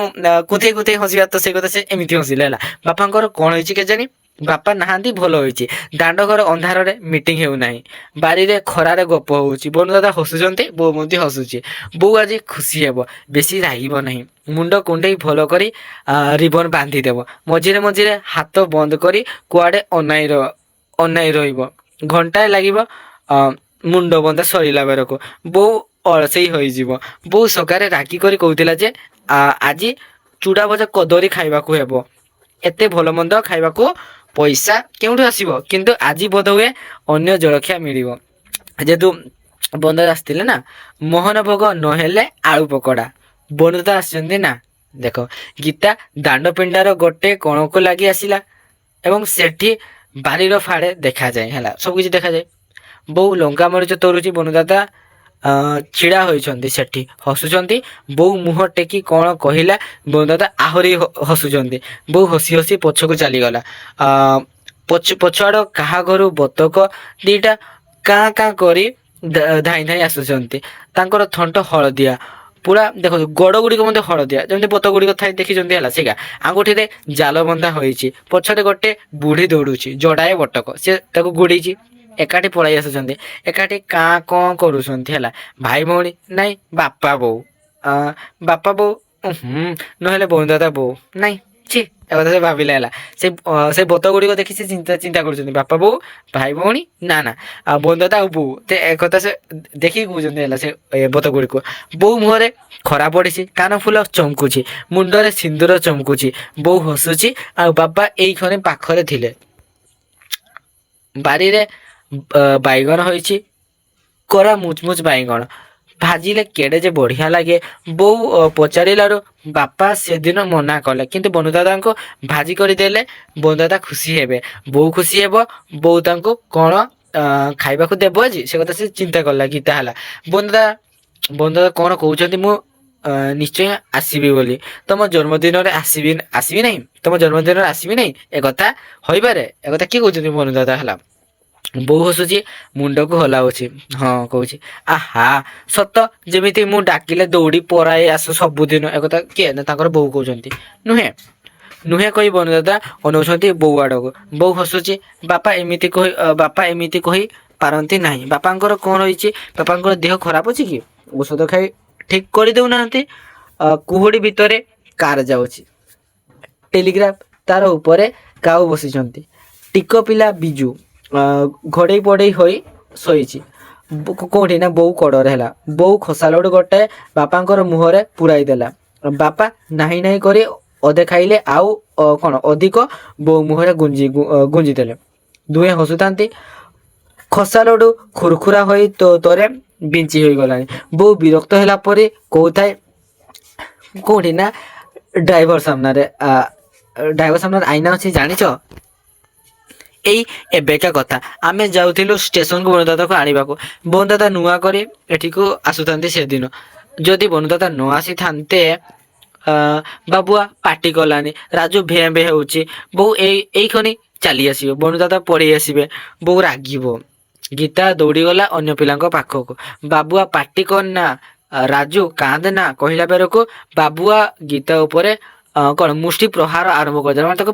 କୁନ୍ଥେଇ ହସିବା, ତ ସେଇ କଥା ସେ ଏମିତି ହସିଲେ ହେଲା। ବାପାଙ୍କର କ'ଣ ହେଇଛି କେଜାଣି? ବାପା ନାହାନ୍ତି, ଭଲ ହୋଇଛି। ଦାଣ୍ଡ ଘର ଅନ୍ଧାରରେ ମିଟିଂ ହେଉନାହିଁ, ବାରିରେ ଖରାରେ ଗପ ହଉଛି। ବଣୁ ଦାଦା ହସୁଛନ୍ତି, ବୋଉ ମଧ୍ୟ ହସୁଛି। ବୋଉ ଆଜି ଖୁସି ହେବ, ବେଶୀ ରାଗିବ ନାହିଁ। ମୁଣ୍ଡ କୁଣ୍ଡେଇ ଭଲ କରି ରିବନ ବାନ୍ଧିଦେବ। ମଝିରେ ମଝିରେ ହାତ ବନ୍ଦ କରି କୁଆଡ଼େ ଅନାଇ ରହିବ। ଘଣ୍ଟାଏ ଲାଗିବ ମୁଣ୍ଡ ବନ୍ଧା ସରିଲା ବେଳକୁ। ବୋଉ ଅଳସେଇ ହୋଇଯିବ। ବୋଉ ସକାଳେ ରାଗି କରି କହୁଥିଲା ଯେ ଆଜି ଚୁଡ଼ା ଭଜା କଦଳୀ ଖାଇବାକୁ ହେବ। ଏତେ ଭଲ ମନ୍ଦ ଖାଇବାକୁ ପଇସା କେଉଁଠୁ ଆସିବ? କିନ୍ତୁ ଆଜି ବୋଧହୁଏ ଅନ୍ୟ ଜଳଖିଆ ମିଳିବ। ଯେହେତୁ ବନ୍ଧରେ ଆସିଥିଲେ ନା, ମୋହନ ଭୋଗ ନହେଲେ ଆଳୁ ପକୋଡ଼ା। ବଣୁ ଦାଦା ଆସିଛନ୍ତି ନା। ଦେଖ ଗୀତା ଦାଣ୍ଡ ପିଣ୍ଡାର ଗୋଟେ କଣକୁ ଲାଗି ଆସିଲା ଏବଂ ସେଠି ବାରିର ଫାଡ଼େ ଦେଖାଯାଏ ହେଲା, ସବୁକିଛି ଦେଖାଯାଏ। ବୋଉ ଲଙ୍କା ମରିଚ ତୋଳୁଛି, ବଣୁ ଦାଦା ଛିଡ଼ା ହୋଇଛନ୍ତି ସେଠି ହସୁଛନ୍ତି। ବୋଉ ମୁହଁ ଟେକି କ'ଣ କହିଲା, ବଣୁ ଦାଦା ଆହୁରି ହସୁଛନ୍ତି। ବୋଉ ହସି ହସି ପଛକୁ ଚାଲିଗଲା। ପଛଆଡ଼ କାହା ଘରୁ ବତକ ଦିଟା କାଁ କାଁ କରି ଧାଇଁ ଧାଇଁ ଆସୁଛନ୍ତି। ତାଙ୍କର ଥଣ୍ଟ ହଳଦିଆ ପୁରା। ଦେଖନ୍ତୁ ଗୋଡ଼ ଗୁଡ଼ିକ ମଧ୍ୟ ହଳଦିଆ, ଯେମିତି ବତକ ଗୁଡ଼ିକ ଥାଏ ଦେଖିଛନ୍ତି ହେଲା, ସେଇଟା ଆଙ୍ଗୁଠିରେ ଜାଲ ବନ୍ଧା ହୋଇଛି। ପଛରେ ଗୋଟେ ବୁଢ଼ୀ ଦୌଡୁଛି, ଜଡ଼ାଏ ବଟକ, ସେ ତାକୁ ଗୋଡ଼େଇଛି। ଏକାଠି ପଳାଇ ଆସୁଛନ୍ତି, ଏକାଠି କାଁ କଣ କରୁଛନ୍ତି ହେଲା। ଭାଇ ଭଉଣୀ ନାଇଁ, ବାପା ବୋଉ ନହେଲେ ବଣୁ ଦାଦା ବୋଉ ନାଇଁ, ଅଛି ଏ କଥା ସେ ଭାବିଲେ ହେଲା। ସେ ବୋତ ଗୁଡ଼ିକ ଦେଖି ସେ ଚିନ୍ତା କରୁଛନ୍ତି ବାପା ବୋଉ ଭାଇ ଭଉଣୀ ନା ନା ଆଉ ବୋଉ ଦାଦା ଆଉ ବୋଉ ଏକଥା ସେ ଦେଖିକି କହୁଛନ୍ତି ହେଲା। ସେ ବୋତ ଗୁଡ଼ିକୁ ବୋଉ ମୁହଁରେ ଖରା ପଡ଼ିଛି, କାନ ଫୁଲ ଚମକୁଛି, ମୁଣ୍ଡରେ ସିନ୍ଦୁର ଚମକୁଛି, ବୋଉ ହସୁଛି ଆଉ ବାପା ଏଇ ଖଣି ପାଖରେ ଥିଲେ। ବାରିରେ ବାଇଗଣ ହୋଇଛି, କରା ମୁଚମୁଚ ବାଇଗଣ ଭାଜିଲେ କେଡ଼େ ଯେ ବଢ଼ିଆ ଲାଗେ। ବୋଉ ପଚାରିଲାରୁ ବାପା ସେଦିନ ମନା କଲେ, କିନ୍ତୁ ବନୁ ଦାଦାଙ୍କୁ ଭାଜି କରିଦେଲେ ବନୁ ଦାଦା ଖୁସି ହେବେ, ବୋଉ ଖୁସି ହେବ। ବୋଉ ତାଙ୍କୁ କ'ଣ ଖାଇବାକୁ ଦେବ ଆଜି ସେ କଥା ସେ ଚିନ୍ତା କଲା। ଗୀତା ହେଲା ବନୁ ଦାଦା କ'ଣ କହୁଛନ୍ତି ମୁଁ ନିଶ୍ଚୟ ଆସିବି ବୋଲି। ତମ ଜନ୍ମଦିନରେ ଆସିବି ନାହିଁ, ତମ ଜନ୍ମଦିନରେ ଆସିବି ନାହିଁ ଏକଥା ହୋଇପାରେ? ଏକଥା କିଏ କହୁଛନ୍ତି? ବନୁ ଦାଦା ହେଲା। ବୋଉ ହସୁଛି, ମୁଣ୍ଡକୁ ହଲାଉଛି, ହଁ କହୁଛି ଆହା ସତ ଯେମିତି ମୁଁ ଡାକିଲେ ଦୌଡ଼ି ପରାଇ ଆସୁ ସବୁଦିନ। ଏକଥା କିଏ ନା ତାଙ୍କର ବୋଉ କହୁଛନ୍ତି। ନୁହେଁ ନୁହେଁ କହି ବନୁ ଦାଦା ଅନଉଛନ୍ତି ବୋଉ ଆଡ଼କୁ। ବୋଉ ହସୁଛି, ବାପା ଏମିତି କହି ପାରନ୍ତି ନାହିଁ। ବାପାଙ୍କର କ'ଣ ହେଇଛି? ବାପାଙ୍କର ଦେହ ଖରାପ ଅଛି କି? ଔଷଧ ଖାଇ ଠିକ କରିଦେଉନାହାନ୍ତି। କୁହୁଡ଼ି ଭିତରେ କାର ଯାଉଛି, ଟେଲିଗ୍ରାଫ ତାର ଉପରେ କାଉ ବସିଛନ୍ତି। ଟିକ ପିଲା ବିଜୁ ଘୋଡ଼େଇ ପୋଡ଼େଇ ହୋଇ ଶୋଇଛି କୋଉଠି ନା ବୋଉ କଡ଼ରେ ହେଲା। ବୋଉ ଖସା ଲଡ଼ୁ ଗୋଟାଏ ବାପାଙ୍କର ମୁହଁରେ ପୁରାଇ ଦେଲା। ବାପା ନାହିଁ ନାହିଁ କରି ଅଧେ ଖାଇଲେ ଆଉ କ'ଣ ଅଧିକ ବୋଉ ମୁହଁରେ ଗୁଞ୍ଜି ଦେଲେ। ଦୁହେଁ ହସୁଥାନ୍ତି। ଖସା ଲଡ଼ୁ ଖୁରଖୁରା ହୋଇ ତୋରେ ବିଞ୍ଚି ହୋଇଗଲାଣି। ବୋଉ ବିରକ୍ତ ହେଲା ପରି କହୁଥାଏ କୋଉଠି ନା ଡ୍ରାଇଭର ସାମ୍ନାରେ ଆଇନା ଅଛି ଜାଣିଛ? ଏଇ ଏବେକା କଥା ଆମେ ଯାଉଥିଲୁ ଷ୍ଟେସନକୁ ବନୁ ଦାଦାକୁ ଆଣିବାକୁ। ବନୁ ଦାଦା ନୂଆ କରି ଏଠିକୁ ଆସୁଥାନ୍ତି ସେଦିନ। ଯଦି ବନୁ ଦାଦା ନ ଆସିଥାନ୍ତେ ବାବୁଆ ପାଟି କଲାନି, ରାଜୁ ଭେଁ ଭେଁ ହେଉଛି, ବୋଉ ଏଇ ଖଣି ଚାଲି ଆସିବ, ବନୁ ଦାଦା ପଳେଇ ଆସିବେ, ବୋଉ ରାଗିବ। ଗୀତା ଦୌଡ଼ିଗଲା ଅନ୍ୟ ପିଲାଙ୍କ ପାଖକୁ। ବାବୁଆ ପାଟି କରନା, ରାଜୁ କାନ୍ଦ ନା କହିଲା ବେଳକୁ ବାବୁଆ ଗୀତା ଉପରେ କ'ଣ ମୁଷ୍ଟି ପ୍ରହାର ଆରମ୍ଭ କରିଦେଲା। ମାନେ ତାକୁ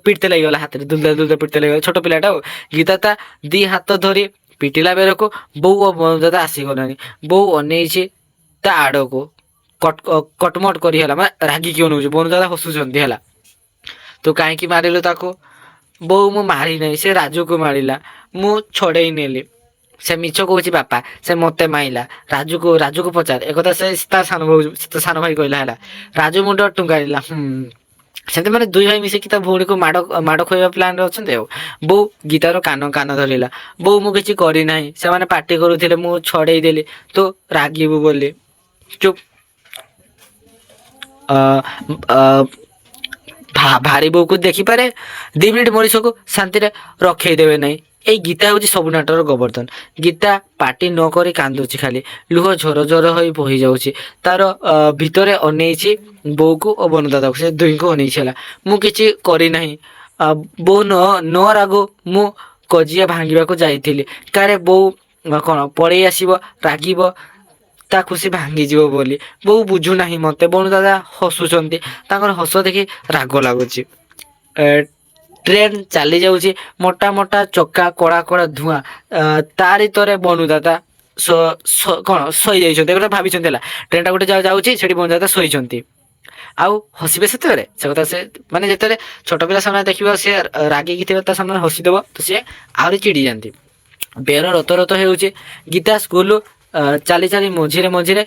ପିଟିତେ ଲାଗିଗଲା, ହାତରେ ଦୁଲଦା ପିଟିତେ ଲାଗିଗଲା। ଛୋଟ ପିଲାଟା ଆଉ। ଗୀତା ତା ଦି ହାତ ଧରି ପିଟିଲା ବେଳକୁ ବୋଉ ଓ ବନୁ ଦାଦା ଆସିଗଲାଣି। ବୋଉ ଅନେଇଛି ତା ଆଡ଼କୁ, କଟମଟ କରି ହେଲା, ମାନେ ରାଗିକି ଅନଉଛି। ବନୁ ଦାଦା ହସୁଛନ୍ତି ହେଲା। ତୁ କାହିଁକି ମାରିଲୁ ତାକୁ? ବୋଉ ମୁଁ ମାରି ନାହିଁ, ସେ ରାଜୁକୁ ମାରିଲା, ମୁଁ ଛଡ଼େଇ ନେଲି। ସେ ମିଛ କହୁଛି ବାପା, ସେ ମତେ ମାଇଲା। ରାଜୁକୁ ପଚାର। ଏକଥା ସେ ତା ସାନ ଭାଇ କହିଲା ହେଲା। ରାଜୁ ମୁଣ୍ଡ ଟୁଙ୍ଗାରିଲା। ସେମିତି ମାନେ ଦୁଇ ଭାଇ ମିଶିକି ତା ଭଉଣୀକୁ ମାଡ଼ ଖୋଇବା ପ୍ଲାନରେ ଅଛନ୍ତି ଆଉ। ବୋଉ ଗୀତାର କାନ ଧରିଲା। ବୋଉ ମୁଁ କିଛି କରିନାହିଁ, ସେମାନେ ପାଟି କରୁଥିଲେ ମୁଁ ଛଡ଼େଇ ଦେଲି, ତୁ ରାଗିବୁ ବୋଲି। ଚୁପ୍। ଭାରି ବୋଉକୁ ଦେଖିପାରେ, 2 ମିନିଟ୍ ମଣିଷକୁ ଶାନ୍ତିରେ ରଖେଇ ଦେବେ ନାହିଁ। ଏଇ ଗୀତା ହେଉଛି ସବୁ ନାଟର ଗୋବର୍ଦ୍ଧନ। ଗୀତା ପାଟି ନ କରି କାନ୍ଦୁଛି ଖାଲି, ଲୁହ ଝର ହୋଇ ବୋହି ଯାଉଛି। ତାର ଭିତରେ ଅନେଇଛି ବୋଉକୁ ଓ ବନୁ ଦାଦାକୁ। ସେ ଦୁହିଁଙ୍କୁ ଅନେଇଛି ହେଲା। ମୁଁ କିଛି କରିନାହିଁ ବୋଉ, ନ ରାଗୁ, ମୁଁ କଜିଆ ଭାଙ୍ଗିବାକୁ ଯାଇଥିଲି। କାଳେ ବୋଉ କ'ଣ ପଳେଇ ଆସିବ, ରାଗିବ, ତା ଖୁସି ଭାଙ୍ଗିଯିବ ବୋଲି। ବୋଉ ବୁଝୁନାହିଁ ମତେ। ବନୁ ଦାଦା ହସୁଛନ୍ତି, ତାଙ୍କର ହସ ଦେଖି ରାଗ ଲାଗୁଛି। ଟ୍ରେନ ଚାଲି ଯାଉଛି, ମୋଟା ମୋଟା ଚକା, କଳା କଳା ଧୂଆଁ। ତାରି ତଳେ ବନୁ ଦାଦା କ'ଣ ଶୋଇଯାଇଛନ୍ତି। ଗୋଟେ ଭାବିଛନ୍ତି ହେଲା, ଟ୍ରେନଟା ଗୋଟେ ଯାଉଛି, ସେଠି ବନୁ ଦାଦା ଶୋଇଛନ୍ତି। ଆଉ ହସିବେ ସେତେବେଳେ? ସେ କଥା ସେ ମାନେ ଯେତେବେଳେ ଛୋଟ ପିଲା ସାମ୍ନାରେ ଦେଖିବ, ସେ ରାଗିକି ଥିବ, ତା ସାମ୍ନାରେ ହସିଦେବ ତ ସିଏ ଆହୁରି ଚିଡ଼ି ଯାଆନ୍ତି। ବେଳ ରତ ହେଉଛି। ଗୀତା ସ୍କୁଲ ଚାଲି ଚାଲି ମଝିରେ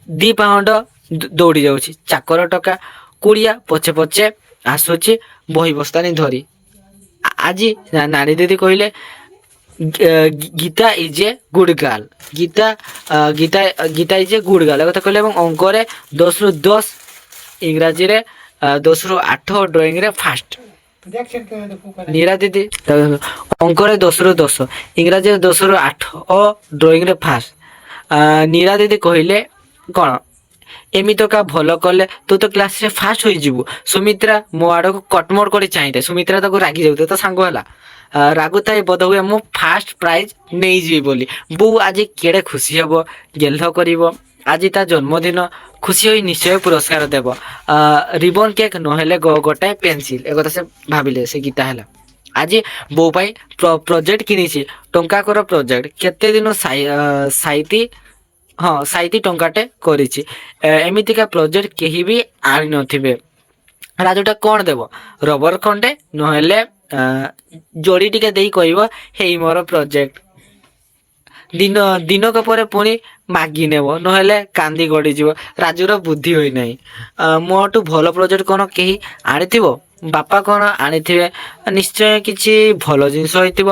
2 ପାହୁଣ୍ଡ ଦୌଡ଼ି ଯାଉଛି। ଚାକର ଟୋକା କୁଡ଼ିଆ ପଛେ ପଛେ ଆସୁଛି ବହି ବସ୍ତାନି ଧରି। ଆଜି ନାରୀ ଦିଦି କହିଲେ Gita is a good girl. Gita is a good girl କଥା କହିଲେ। ଏବଂ ଅଙ୍କରେ 10ରୁ 10, ଇଂରାଜୀରେ 10ରୁ 8, ଡ୍ରଇଂରେ ଫାଷ୍ଟ। ନୀରା ଦିଦି ଅଙ୍କରେ 10ରୁ 10, ଇଂରାଜୀରେ 10ରୁ 8 ଓ ଡ୍ରଇଂରେ ଫାଷ୍ଟ। ନୀରା ଦିଦି କହିଲେ କ'ଣ ଏମିତିକା ଭଲ କଲେ ତୁ ତ କ୍ଲାସରେ ଫାଷ୍ଟ ହୋଇଯିବୁ। ସୁମିତ୍ରା ମୋ ଆଡ଼କୁ କଟମଟ କରି ଚାହିଁଥାଏ। ସୁମିତ୍ରା ତାକୁ ରାଗି ଯାଉଥାଏ, ତା ସାଙ୍ଗ ହେଲା। ରାଗୁଥାଏ ବୋଧହୁଏ ମୁଁ ଫାଷ୍ଟ ପ୍ରାଇଜ ନେଇଯିବି ବୋଲି। ବୋଉ ଆଜି କେଡ଼େ ଖୁସି ହେବ, ଗେହ୍ଲ କରିବ। ଆଜି ତା ଜନ୍ମଦିନ, ଖୁସି ହୋଇ ନିଶ୍ଚୟ ପୁରସ୍କାର ଦେବ। ରିବନ କେକ୍ ନହେଲେ ଗୋଟାଏ ପେନସିଲ। ଏକଥା ସେ ଭାବିଲେ। ସେ ଗୀତା ହେଲା। ଆଜି ବୋଉ ପାଇଁ ପ୍ରୋଜେକ୍ଟ କିଣିଛି, ଟଙ୍କାକର ପ୍ରୋଜେକ୍ଟ। କେତେ ଦିନ ସାଇତି ଟଙ୍କାଟେ କରିଛି। ଏମିତିକା ପ୍ରୋଜେକ୍ଟ କେହି ବି ଆଣିନଥିବେ। ରାଜୁଟା କ'ଣ ଦେବ ରବର ଖଣ୍ଡେ ନହେଲେ ଯୋଡ଼ି ଟିକେ ଦେଇ କହିବ ହେଇ ମୋର ପ୍ରୋଜେକ୍ଟ ଦିନକ ପରେ ପୁଣି ମାଗି ନେବ ନହେଲେ କାନ୍ଦି ଗଡ଼ିଯିବ। ରାଜୁର ବୁଦ୍ଧି ହୋଇନାହିଁ। ମୋଠୁ ଭଲ ପ୍ରୋଜେକ୍ଟ କ'ଣ କେହି ଆଣିଥିବ? ବାପା କ'ଣ ଆଣିଥିବେ? ନିଶ୍ଚୟ କିଛି ଭଲ ଜିନିଷ ହେଇଥିବ।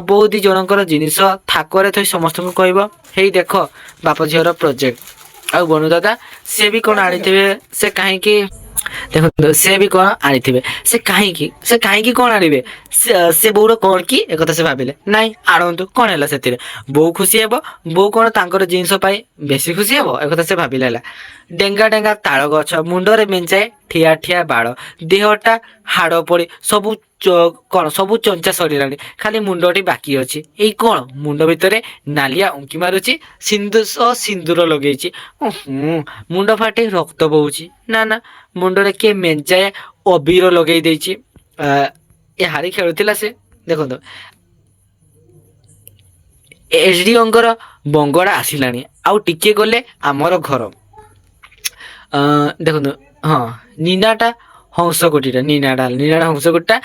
ବହୁ ଦି ଜଣଙ୍କର ଜିନିଷ ଥାକରେ ଥୋଇ ସମସ୍ତଙ୍କୁ କହିବ ହେଇ ଦେଖ ବାପ ଝିଅର ପ୍ରୋଜେକ୍ଟ। ଆଉ ବନୁ ଦାଦା ସେ ବି କ'ଣ ଆଣିଥିବେ? ସେ କାହିଁକି ଦେଖନ୍ତୁ ସେ ବି କ'ଣ ଆଣିଥିବେ? ସେ କାହିଁକି କ'ଣ ଆଣିବେ? ସେ ବୋଉର କ'ଣ କି ଏକଥା ସେ ଭାବିଲେ। ନାଇଁ ଆଣନ୍ତୁ କ'ଣ ହେଲା ସେଥିରେ? ବୋଉ ଖୁସି ହେବ। ବୋଉ କ'ଣ ତାଙ୍କର ଜିନିଷ ପାଇଁ ବେଶୀ ଖୁସି ହେବ ଏକଥା ସେ ଭାବିଲେ। ହେଲା ଡେଙ୍ଗା ଡେଙ୍ଗା ତାଳ ଗଛ ମୁଣ୍ଡରେ ମେଞ୍ଚାଏ ଠିଆ ଠିଆ ବାଳ ଦେହଟା ହାଡ଼ ପଡ଼ି ସବୁ କ'ଣ ସବୁ ଚଞ୍ଚା ସରିଲାଣି ଖାଲି ମୁଣ୍ଡଟି ବାକି ଅଛି। ଏଇ କ'ଣ ମୁଣ୍ଡ ଭିତରେ ନାଲିଆ ଉଙ୍କି ମାରୁଛି ସିନ୍ଦୁର ଲଗେଇଛି। ମୁଣ୍ଡ ଫାଟି ରକ୍ତ ବହୁଛି। ନା ନା ମୁଣ୍ଡରେ କିଏ ମେଞ୍ଚାଏ ଅବିର ଲଗେଇ ଦେଇଛି। ଏହାରି ଖେଳୁଥିଲା ସେ। ଦେଖନ୍ତୁ ଏଚଡିଓଙ୍କର ବଙ୍ଗଳା ଆସିଲାଣି ଆଉ ଟିକେ ଗଲେ ଆମର ଘର। ଦେଖନ୍ତୁ ହଁ ନିନାଟା ହଂସକୁଟିଟା ନିନାଟା ହଂସକୁଟିଟା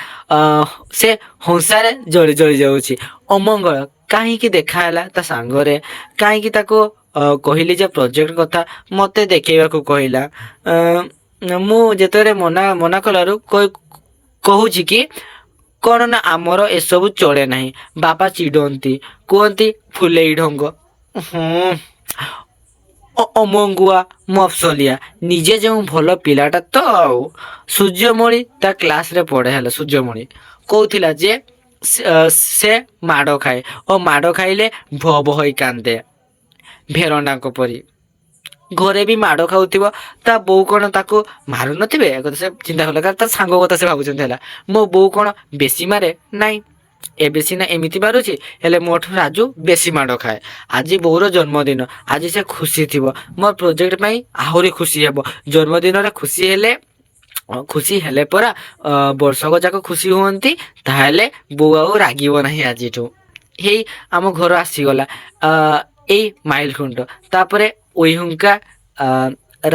ସେ ହଂସାରେ ଜଳି ଯାଉଛି। ଅମଙ୍ଗଳ କାହିଁକି ଦେଖା ହେଲା ତା ସାଙ୍ଗରେ? କାହିଁକି ତାକୁ କହିଲି ଯେ ପ୍ରୋଜେକ୍ଟ କଥା ମୋତେ ଦେଖେଇବାକୁ କହିଲା? ମୁଁ ଯେତେବେଳେ ମନା କଲାରୁ କହୁଛି କି କ'ଣ ନା ଆମର ଏସବୁ ଚଳେ ନାହିଁ। ବାପା ଚିଡ଼ନ୍ତି କୁହନ୍ତି ଫୁଲେଇ ଢଙ୍ଗ। ଅମଙ୍ଗୁଆ ମଫସଲିଆ ନିଜେ ଯେଉଁ ଭଲ ପିଲାଟା ତ। ଆଉ ସୂର୍ଯ୍ୟମଣି ତା କ୍ଲାସରେ ପଢ଼େ। ହେଲା ସୂର୍ଯ୍ୟମଣି କହୁଥିଲା ଯେ ସେ ମାଡ଼ ଖାଏ ଓ ମାଡ଼ ଖାଇଲେ ଭ ହୋଇ କାନ୍ଦେ ଭେରଣ୍ଡାଙ୍କ ପରି। ଘରେ ବି ମାଡ଼ ଖାଉଥିବ ତା ବୋଉ କ'ଣ ତାକୁ ମାରୁନଥିବେ ଏକଥା ସେ ଚିନ୍ତା କଲା। କାରଣ ତା ସାଙ୍ଗ କଥା ସେ ଭାବୁଛନ୍ତି। ହେଲା ମୋ ବୋଉ କ'ଣ ବେଶୀ ମାରେ? ନାଇଁ ଏବେ ସିନା ଏମିତି ମାରୁଛି ହେଲେ ମୋଠୁ ରାଜୁ ବେଶୀ ମାଡ଼ ଖାଏ। ଆଜି ବୋଉର ଜନ୍ମଦିନ ଆଜି ସେ ଖୁସି ଥିବ। ମୋ ପ୍ରୋଜେକ୍ଟ ପାଇଁ ଆହୁରି ଖୁସି ହେବ। ଜନ୍ମଦିନରେ ଖୁସି ହେଲେ ପରା ବର୍ଷକ ଯାକ ଖୁସି ହୁଅନ୍ତି। ତାହେଲେ ବୋଉ ଆଉ ରାଗିବ ନାହିଁ ଆଜିଠୁ। ହେଇ ଆମ ଘର ଆସିଗଲା ଏଇ ମାଇଲ ଖୁଣ୍ଟ ତାପରେ ଉଇହୁଙ୍କା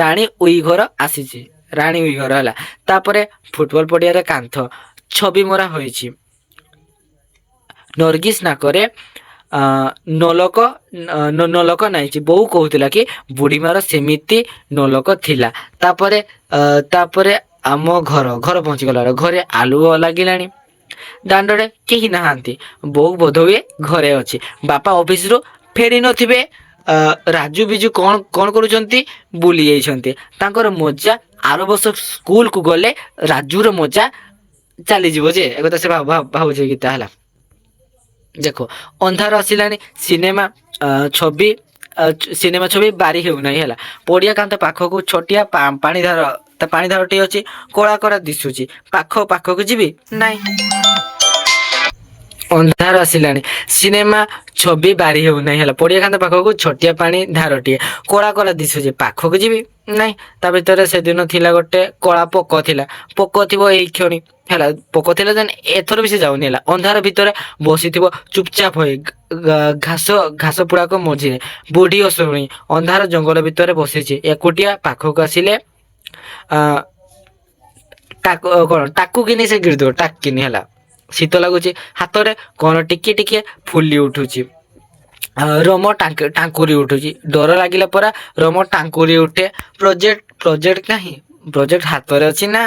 ରାଣୀ ଉଇ ଘର ଆସିଛି। ରାଣୀ ଉଇ ଘର ହେଲା ତାପରେ ଫୁଟବଲ ପଡ଼ିଆରେ କାନ୍ଥ ଛବି ମରା ହୋଇଛି। ନର୍ଗିସ ନାକରେ ନଲକ ନାଇଛି। ବୋଉ କହୁଥିଲା କି ବୁଢ଼ୀମାର ସେମିତି ନଲକ ଥିଲା। ତାପରେ ଆମ ଘର ପହଞ୍ଚିଗଲା। ଘରେ ଆଲୁଅ ଲାଗିଲାଣି। ଦାଣ୍ଡରେ କେହି ନାହାନ୍ତି। ବୋଉ ବୋଧହୁଏ ଘରେ ଅଛି। ବାପା ଅଫିସରୁ ଫେରି ନଥିବେ। ରାଜୁ ବିଜୁ କ'ଣ କରୁଛନ୍ତି? ବୁଲି ଯାଇଛନ୍ତି। ତାଙ୍କର ମଜା ଆର ବର୍ଷ ସ୍କୁଲକୁ ଗଲେ ରାଜୁର ମଜା ଚାଲିଯିବ ଯେ ଏକଥା ସେ ଭାବୁଛି ଗୀତା। ହେଲା ଦେଖ ଅନ୍ଧାର ଆସିଲାଣି। ସିନେମା ଛବି ବାରି ହେଉନାହିଁ। ହେଲା ପଡ଼ିଆ କାନ୍ଥ ପାଖକୁ ଛୋଟିଆ ପାଣିଧାରଟିଏ ଅଛି। କଳା କଳା ଦିଶୁଛି। ପାଖକୁ ଯିବି ନାଇଁ। ଅନ୍ଧାର ଆସିଲାଣି। ସିନେମା ଛବି ବାରି ହେଉନାହିଁ। ହେଲା ପଡ଼ିଆ କାନ୍ଥ ପାଖକୁ ଛୋଟିଆ ପାଣି ଧାରଟିଏ କଳା କଳା ଦିଶୁଛି। ପାଖକୁ ଯିବି ନାଇଁ। ତା ଭିତରେ ସେଦିନ ଥିଲା ଗୋଟେ କଳା ପୋକ ଥିଲା। ପୋକ ଥିବ ଏଇ କ୍ଷଣି। ହେଲା ପୋକ ଥିଲା ଯେ ଏଥର ବି ସେ ଯାଉନି। ହେଲା ଅନ୍ଧାର ଭିତରେ ବସିଥିବ ଚୁପଚାପ ହୋଇ ଘାସ ପୁଡ଼ାକ ମଝିରେ। ବୁଢ଼ୀ ଅସୁରୁଣୀ ଅନ୍ଧାର ଜଙ୍ଗଲ ଭିତରେ ବସିଛି ଏକୁଟିଆ। ପାଖକୁ ଆସିଲେ ଟାକୁ କିନି ସେ ଗିଳିଦେବ ଟାକିନି। ହେଲା ଶୀତ ଲାଗୁଛି। ହାତରେ କ'ଣ ଟିକେ ଫୁଲି ଉଠୁଛି। ରୋମ ଟାଙ୍କୁରି ଉଠୁଛି। ଡର ଲାଗିଲା ପରା ରୋମ ଟାଙ୍କୁରି ଉଠେ। ପ୍ରୋଜେକ୍ଟ କାହିଁ? ପ୍ରୋଜେକ୍ଟ ହାତରେ ଅଛି ନା?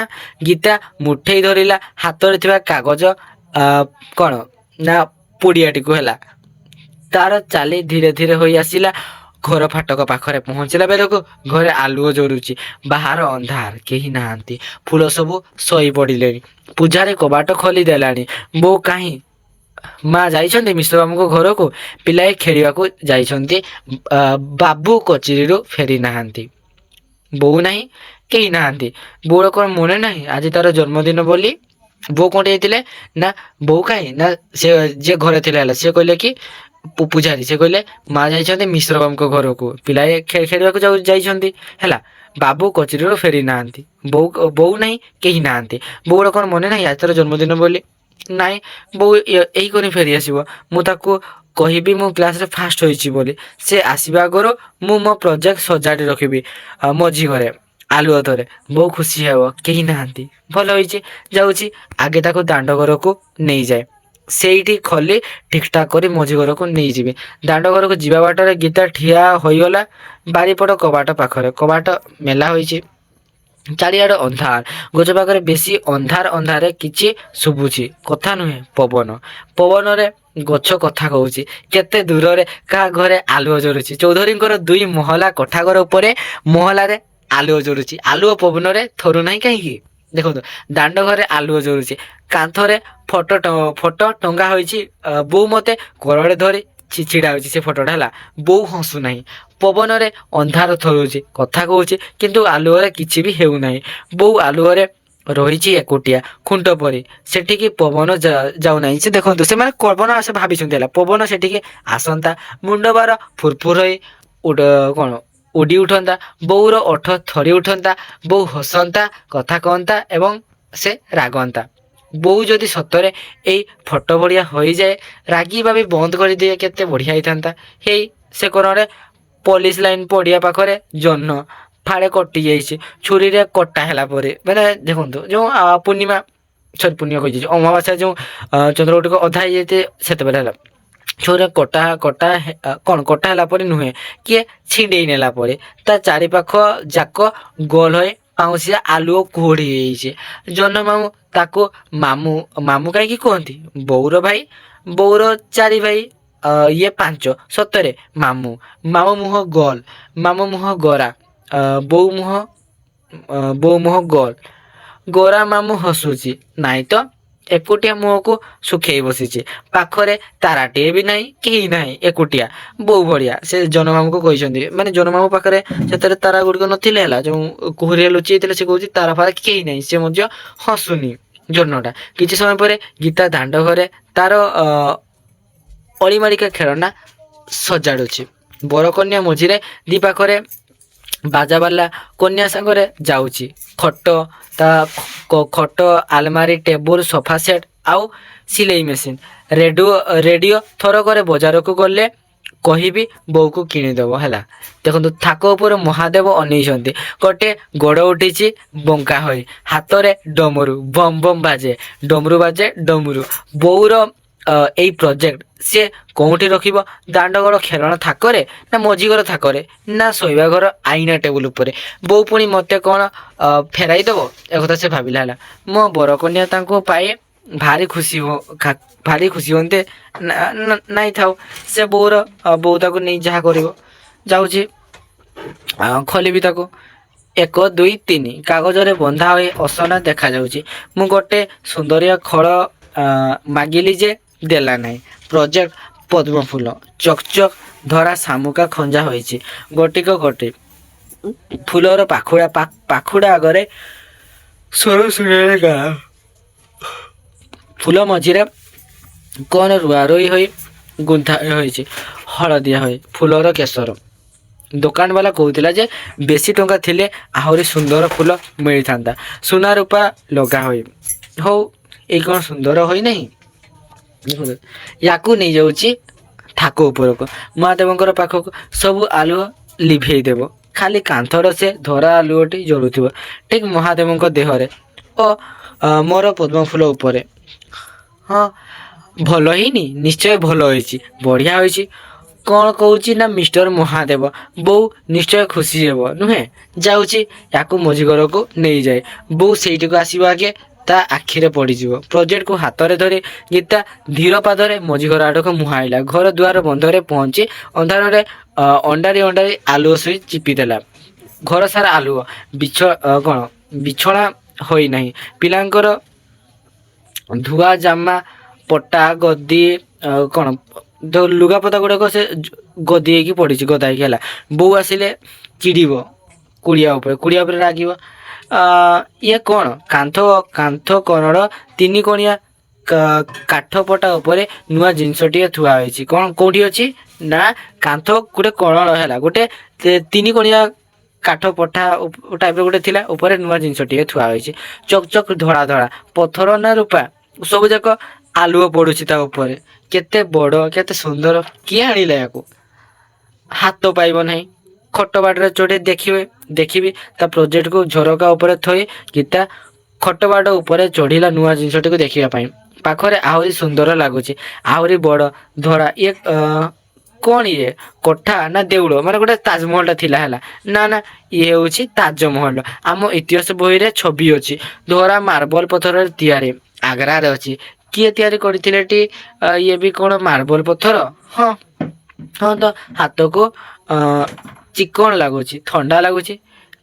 ଗୀତା ମୁଠେଇ ଧରିଲା ହାତରେ ଥିବା କାଗଜ କ'ଣ ନା ପୁଡ଼ିଆଟିକୁ। ହେଲା ତାର ଚାଲି ଧୀରେ ଧୀରେ ହୋଇ ଆସିଲା ଘର ଫାଟକ ପାଖରେ। ପହଞ୍ଚିଲା ବେଳକୁ ଘରେ ଆଲୁଅ ଜଳୁଛି। ବାହାର ଅନ୍ଧାର କେହି ନାହାନ୍ତି। ଫୁଲ ସବୁ ଶୋଇ ପଡ଼ିଲେଣି। ପୂଜାରେ କବାଟ ଖୋଲି ଦେଲାଣି। ବୋଉ କାହିଁ? ମା ଯାଇଛନ୍ତି ମିଶ୍ର ବାବୁଙ୍କ ଘରକୁ। ପିଲାଏ ଖେଳିବାକୁ ଯାଇଛନ୍ତି। ବାବୁ କଚେରୀରୁ ଫେରି ନାହାନ୍ତି। ବୋଉ ନାହିଁ କେହି ନାହାନ୍ତି। ବୋଉର କ'ଣ ମନେ ନାହିଁ ଆଜି ତାର ଜନ୍ମଦିନ ବୋଲି? ବୋଉ କ'ଣ ଯାଇଥିଲେ ନା ବୋଉ କାହିଁ ନା ସେ ଯିଏ ଘରେ ଥିଲା। ହେଲା ସେ କହିଲେ କି ପୂଜାରୀ ସେ କହିଲେ ମା ଯାଇଛନ୍ତି ମିଶ୍ର ବାବୁଙ୍କ ଘରକୁ। ପିଲାଏ ଖେଳିବାକୁ ଯାଇଛନ୍ତି। ହେଲା ବାବୁ କଚେରୀରୁ ଫେରି ନାହାନ୍ତି। ବୋଉ ନାହିଁ କେହି ନାହାନ୍ତି। ବୋଉର କ'ଣ ମନେ ନାହିଁ ଆଜି ତାର ଜନ୍ମଦିନ ବୋଲି? ନାଇଁ ବୋଉ ଏଇ କରି ଫେରି ଆସିବ। ମୁଁ ତାକୁ କହିବି ମୁଁ କ୍ଲାସରେ ଫାଷ୍ଟ ହୋଇଛି ବୋଲି। ସେ ଆସିବା ଆଗରୁ ମୁଁ ମୋ ପ୍ରୋଜେକ୍ଟ ସଜାଡ଼ି ରଖିବି ମଝି ଘରେ। ଆଲୁଅ ଧରେ ବୋଉ ଖୁସି ହେବ, କେହି ନାହାନ୍ତି, ଭଲ ହେଇଛି। ଯାଉଛି ଆଗେ ତାକୁ ଦାଣ୍ଡ ଘରକୁ ନେଇଯାଏ, ସେଇଠି ଖଲି ଠିକଠାକ କରି ମଝି ଘରକୁ ନେଇଯିବେ। ଦାଣ୍ଡ ଘରକୁ ଯିବା ବାଟରେ ଗୀତା ଠିଆ ହୋଇଗଲା ବାରିପଟ କବାଟ ପାଖରେ। କବାଟ ମେଲା ହୋଇଛି, ଚାରିଆଡେ ଅନ୍ଧାର। ଗଛ ପାଖରେ ବେଶୀ ଅନ୍ଧାର ଅନ୍ଧାରେ କିଛି ଶୁଭୁଛି, କଥା ନୁହେଁ ପବନ। ପବନରେ ଗଛ କଥା କହୁଛି। କେତେ ଦୂରରେ କାହା ଘରେ ଆଲୁଅ ଜଳୁଛି। ଚୌଧୁରୀଙ୍କର 2 ମହଲା କୋଠା ଘର ଉପରେ ମହଲାରେ ଆଲୁଅ ଜଳୁଛି। ଆଲୁଅ ପବନରେ ଥରୁନାହିଁ କାହିଁକି? ଦେଖନ୍ତୁ, ଦାଣ୍ଡ ଘରେ ଆଲୁଅ ଜଳୁଛି, କାନ୍ଥରେ ଫଟୋ ଟଙ୍ଗା ହୋଇଛି। ବୋଉ ମତେ କୋଳରେ ଧରି ଛିଡା ହଉଛି ସେ ଫଟୋଟା ହେଲା। ବୋଉ ହସୁନାହିଁ, ପବନରେ ଅନ୍ଧାର ଥରୁଛି, କଥା କହୁଛି, କିନ୍ତୁ ଆଲୁଅରେ କିଛି ବି ହେଉନାହିଁ। ବୋଉ ଆଲୁଅରେ ରହିଛି ଏକୁଟିଆ, ଖୁଣ୍ଟ ପରି। ସେଠିକି ପବନ ଯାଉନାହିଁ। ସେ ଦେଖନ୍ତୁ, ସେମାନେ ପବନ ଆସ ଭାବିଛନ୍ତି ହେଲା, ପବନ ସେଠିକି ଆସନ୍ତା, ମୁଣ୍ଡ ବାର ଫୁରଫୁର ହୋଇ କଣ ଉଡି ଉଠନ୍ତା, ବୋଉର ଓଠ ଥରି ଉଠନ୍ତା, ବୋଉ ହସନ୍ତା, କଥା କହନ୍ତା ଏବଂ ସେ ରାଗନ୍ତା। ବୋଉ ଯଦି ସତରେ ଏଇ ଫଟୋ ଭଳିଆ ହୋଇଯାଏ, ରାଗିବା ବି ବନ୍ଦ କରିଦିଏ, କେତେ ବଢିଆ ହେଇଥାନ୍ତା। ହେଇ ସେ କୋଣରେ ପୋଲିସ ଲାଇନ ପଡିଆ ପାଖରେ ଜହ୍ନ ଫାଳେ କଟି ଯାଇଛି, ଛୁରୀରେ କଟା ହେଲା ପରେ। ମାନେ ଦେଖନ୍ତୁ, ଯୋଉ ପୂର୍ଣ୍ଣିମା ପୂର୍ଣ୍ଣିମା କହିଯାଇଛି, ଅମାବାସ୍ୟା ଯୋଉ ଚନ୍ଦ୍ରଟିକ ଅଧା ହେଇଯାଇଥାଏ ସେତେବେଳେ ହେଲା, ଛୁରୀରେ କଟା ହେଲା ପରେ ନୁହେଁ, କିଏ ଛିଣ୍ଡେଇ ନେଲା ପରେ। ତା ଚାରିପାଖ ଯାକ ଗୋଲ ହୋଇ ପାଉଁଶିଆ ଆଲୁଅ କୁହୁଡି ହେଇଯାଇଛି। ଜହ୍ନ ମାମୁଁ ତାକୁ ମାମୁଁ ମାମୁଁ କାହିଁକି କୁହନ୍ତି? ବୋଉର ଭାଇ, ବୋଉର 4 ଭାଇ, ଇଏ 5। ସତରେ ମାମୁଁ। ମାମୁଁ ମୁହଁ ଗୋଲ, ମାମୁଁ ମୁହଁ ଗୋରା, ବୋଉ ମୁହଁ ବୋଉ ମୁହଁ ଗୋଲ। ଗୋରା ମାମୁଁ ହସୁଛି ନାଇଁ ତ, ଏକୁଟିଆ ମୁହଁକୁ ଶୁଖେଇ ବସିଛି। ପାଖରେ ତାରାଟିଏ ବି ନାହିଁ, କେହି ନାହିଁ, ଏକୁଟିଆ। ବୋଉ ଭଳିଆ ସେ ଜହ୍ନମାମୁଁକୁ କହିଛନ୍ତି। ମାନେ ଜହ୍ନମାମୁଁ ପାଖରେ ସେଥିରେ ତାରା ଗୁଡ଼ିକ ନଥିଲେ ହେଲା, ଯୋଉ କୁହୁରିଆ ଲୁଚିଯାଇଥିଲେ। ସେ କହୁଛି ତାରା ଫାରା କେହି ନାହିଁ, ସେ ମଧ୍ୟ ହସୁନି ଜହ୍ନଟା। କିଛି ସମୟ ପରେ ଗୀତା ଦାଣ୍ଡ ଘରେ ତାର ଅଳିମାଳିକା ଖେଳନା ସଜାଡୁଛି। ବରକନ୍ୟା ମଝିରେ, 2 ପାଖରେ ବାଜାବାଲା କନ୍ୟା ସାଙ୍ଗରେ ଯାଉଛି। ତା ଖଟ, ଆଲମାରି, ଟେବୁଲ, ସୋଫା ସେଟ ଆଉ ସିଲେଇ ମେସିନ, ରେଡିଓ ଥରକରେ ବଜାରକୁ ଗଲେ କହିବି ବୋଉକୁ କିଣିଦବ ହେଲା। ଦେଖନ୍ତୁ, ଥାକ ଉପରେ ମହାଦେବ ଅନେଇଛନ୍ତି। ଗୋଟେ ଗୋଡ ଉଠିଛି ବଙ୍କା ହୋଇ, ହାତରେ ଡମରୁ ବମ୍ ବମ୍ ବାଜେ, ଡମରୁ ବାଜେ ଡମରୁ। ବୋଉର ଏଇ ପ୍ରୋଜେକ୍ଟ ସିଏ କୋଉଠି ରଖିବ? ଦାଣ୍ଡ ଘର ଖେଳଣା ଥାକରେ, ନା ମଝି ଘର ଥାକରେ, ନା ଶୋଇବା ଘର ଆଇନା ଟେବୁଲ ଉପରେ? ବୋଉ ପୁଣି ମତେ କଣ ଫେରାଇ ଦବ? ଏକଥା ସେ ଭାବିଲା ହେଲା। ମୋ ବରକନ୍ୟା ତାଙ୍କୁ ପାଇ ଭାରି ଖୁସି ହୁଅନ୍ତେ। ନାଇଁ ଥାଉ, ସେ ବୋଉ ତାକୁ ନେଇ ଯାହା କରିବ। ଯାଉଛି, ଖୋଲିବି ତାକୁ। 1 2 3 କାଗଜରେ ବନ୍ଧା ହୋଇ ଅସନା ଦେଖାଯାଉଛି। ମୁଁ ଗୋଟେ ସୁନ୍ଦରିଆ ଖଳ ମାଗିଲି ଯେ ଦେଲା ନାହିଁ। ପ୍ରୋଜେକ୍ଟ ପଦ୍ମ ଫୁଲ, ଚକଚକ ଧରା ଶାମୁକା ଖଞ୍ଜା ହୋଇଛି। ଗୋଟି ଫୁଲର ପାଖୁଡା ଆଗରେ ଗାଁ। ଫୁଲ ମଝିରେ କଣ ରୁଆରୁଇ ହୋଇ ଗୁନ୍ଥା ହୋଇଛି, ହଳଦିଆ ହୋଇ ଫୁଲର କେଶର। ଦୋକାନ ବାଲା କହୁଥିଲା ଯେ ବେଶୀ ଟଙ୍କା ଥିଲେ ଆହୁରି ସୁନ୍ଦର ଫୁଲ ମିଳିଥାନ୍ତା, ସୁନା ରୂପା ଲଗା ହୋଇ। ହଉ, ଏଇ କଣ ସୁନ୍ଦର ହୋଇନାହିଁ? ୟାକୁ ନେଇଯାଉଛି ଥାକ ଉପରକୁ, ମହାଦେବଙ୍କର ପାଖକୁ। ସବୁ ଆଲୁଅ ଲିଭେଇ ଦେବ, ଖାଲି କାନ୍ଥର ସେ ଧରା ଆଲୁଅଟି ଜଳୁଥିବ, ଠିକ ମହାଦେବଙ୍କ ଦେହରେ ଓ ମୋର ପଦ୍ମ ଫୁଲ ଉପରେ। ହଁ, ଭଲ ହେଇନି? ନିଶ୍ଚୟ ଭଲ ହେଇଛି, ବଢିଆ ହୋଇଛି। କଣ କହୁଛି ନା ମିଷ୍ଟର ମହାଦେବ, ବୋଉ ନିଶ୍ଚୟ ଖୁସି ହେବ ନୁହେଁ? ଯାଉଛି, ୟାକୁ ମଝି ଘରକୁ ନେଇଯାଏ। ବୋଉ ସେଇଠିକୁ ଆସିବ ଆଗେ, ତା ଆଖିରେ ପଡିଯିବ। ପ୍ରୋଜେକ୍ଟକୁ ହାତରେ ଧରି ଗୀତା ଧୀର ପାଦରେ ମଝି ଘର ଆଡକୁ ମୁହାଁଇଲା। ଘର ଦୁଆର ବନ୍ଧରେ ପହଞ୍ଚି ଅନ୍ଧାରରେ ଅଣ୍ଡାରି ଆଲୁଅ ସୁଇ ଚିପିଦେଲା। ଘର ସାରା ଆଲୁଅ, ବିଛଣା ହୋଇନାହିଁ। ପିଲାଙ୍କର ଧୁଆ ଜାମା, ପଟା, ଗଦି, ଲୁଗାପଟା ଗୁଡାକ ସେ ଗଦି ହେଇକି ପଡିଛି, ଗଦା ହେଇକି ହେଲା। ବୋଉ ଆସିଲେ ଚିଡିବ, କୁଡିଆ ଉପରେ ରାଗିବ। ଇଏ କଣ? କାନ୍ଥ କଣର 3 କୋଣିଆ କାଠପଟା ଉପରେ ନୂଆ ଜିନିଷଟିଏ ଥୁଆ ହୋଇଛି। କଣ କୋଉଠି ଅଛି? ନା କାନ୍ଥ ଗୋଟେ କଣର ହେଲା, ଗୋଟେ 3 କୋଣିଆ କାଠ ପଠା ଟାଇପର ଗୋଟେ ଥିଲା, ଉପରେ ନୂଆ ଜିନିଷଟିଏ ଥୁଆ ହୋଇଛି। ଚକଚକ ଧଳା, ପଥର ନା ରୂପା, ସବୁ ଯାକ ଆଲୁଅ ପଡୁଛି ତା ଉପରେ। କେତେ ବଡ, କେତେ ସୁନ୍ଦର, କିଏ ଆଣିଲା ୟାକୁ? ହାତ ପାଇବ ନାହିଁ, ଖଟ ବାଟରେ ଚଢ଼ି ଦେଖିବି ତା ପ୍ରୋଜେକ୍ଟକୁ ଝରକା ଉପରେ ଥୋଇ ଗୀତା ଖଟ ବାଟ ଉପରେ ଚଢ଼ିଲା ନୂଆ ଜିନିଷଟିକୁ ଦେଖିବା ପାଇଁ। ପାଖରେ ଆହୁରି ସୁନ୍ଦର ଲାଗୁଛି, ଆହୁରି ବଡ଼ ଧଳା। କଣ ଇଏ କୋଠା ନା ଦେଉଳ? ମାନେ ଗୋଟେ ତାଜମହଲଟା ଥିଲା ହେଲା। ନା ନା, ଇଏ ହେଉଛି ତାଜମହଲ। ଆମ ଇତିହାସ ବହିରେ ଛବି ଅଛି। ଧଳା ମାର୍ବଲ ପଥରରେ ତିଆରି, ଆଗ୍ରାରେ ଅଛି। କିଏ ତିଆରି କରିଥିଲେ ଟି? ଇଏ ବି କଣ ମାର୍ବଲ ପଥର? ହଁ ହଁ, ତ ହାତକୁ ଚିକଣ ଲାଗୁଛି, ଥଣ୍ଡା ଲାଗୁଛି।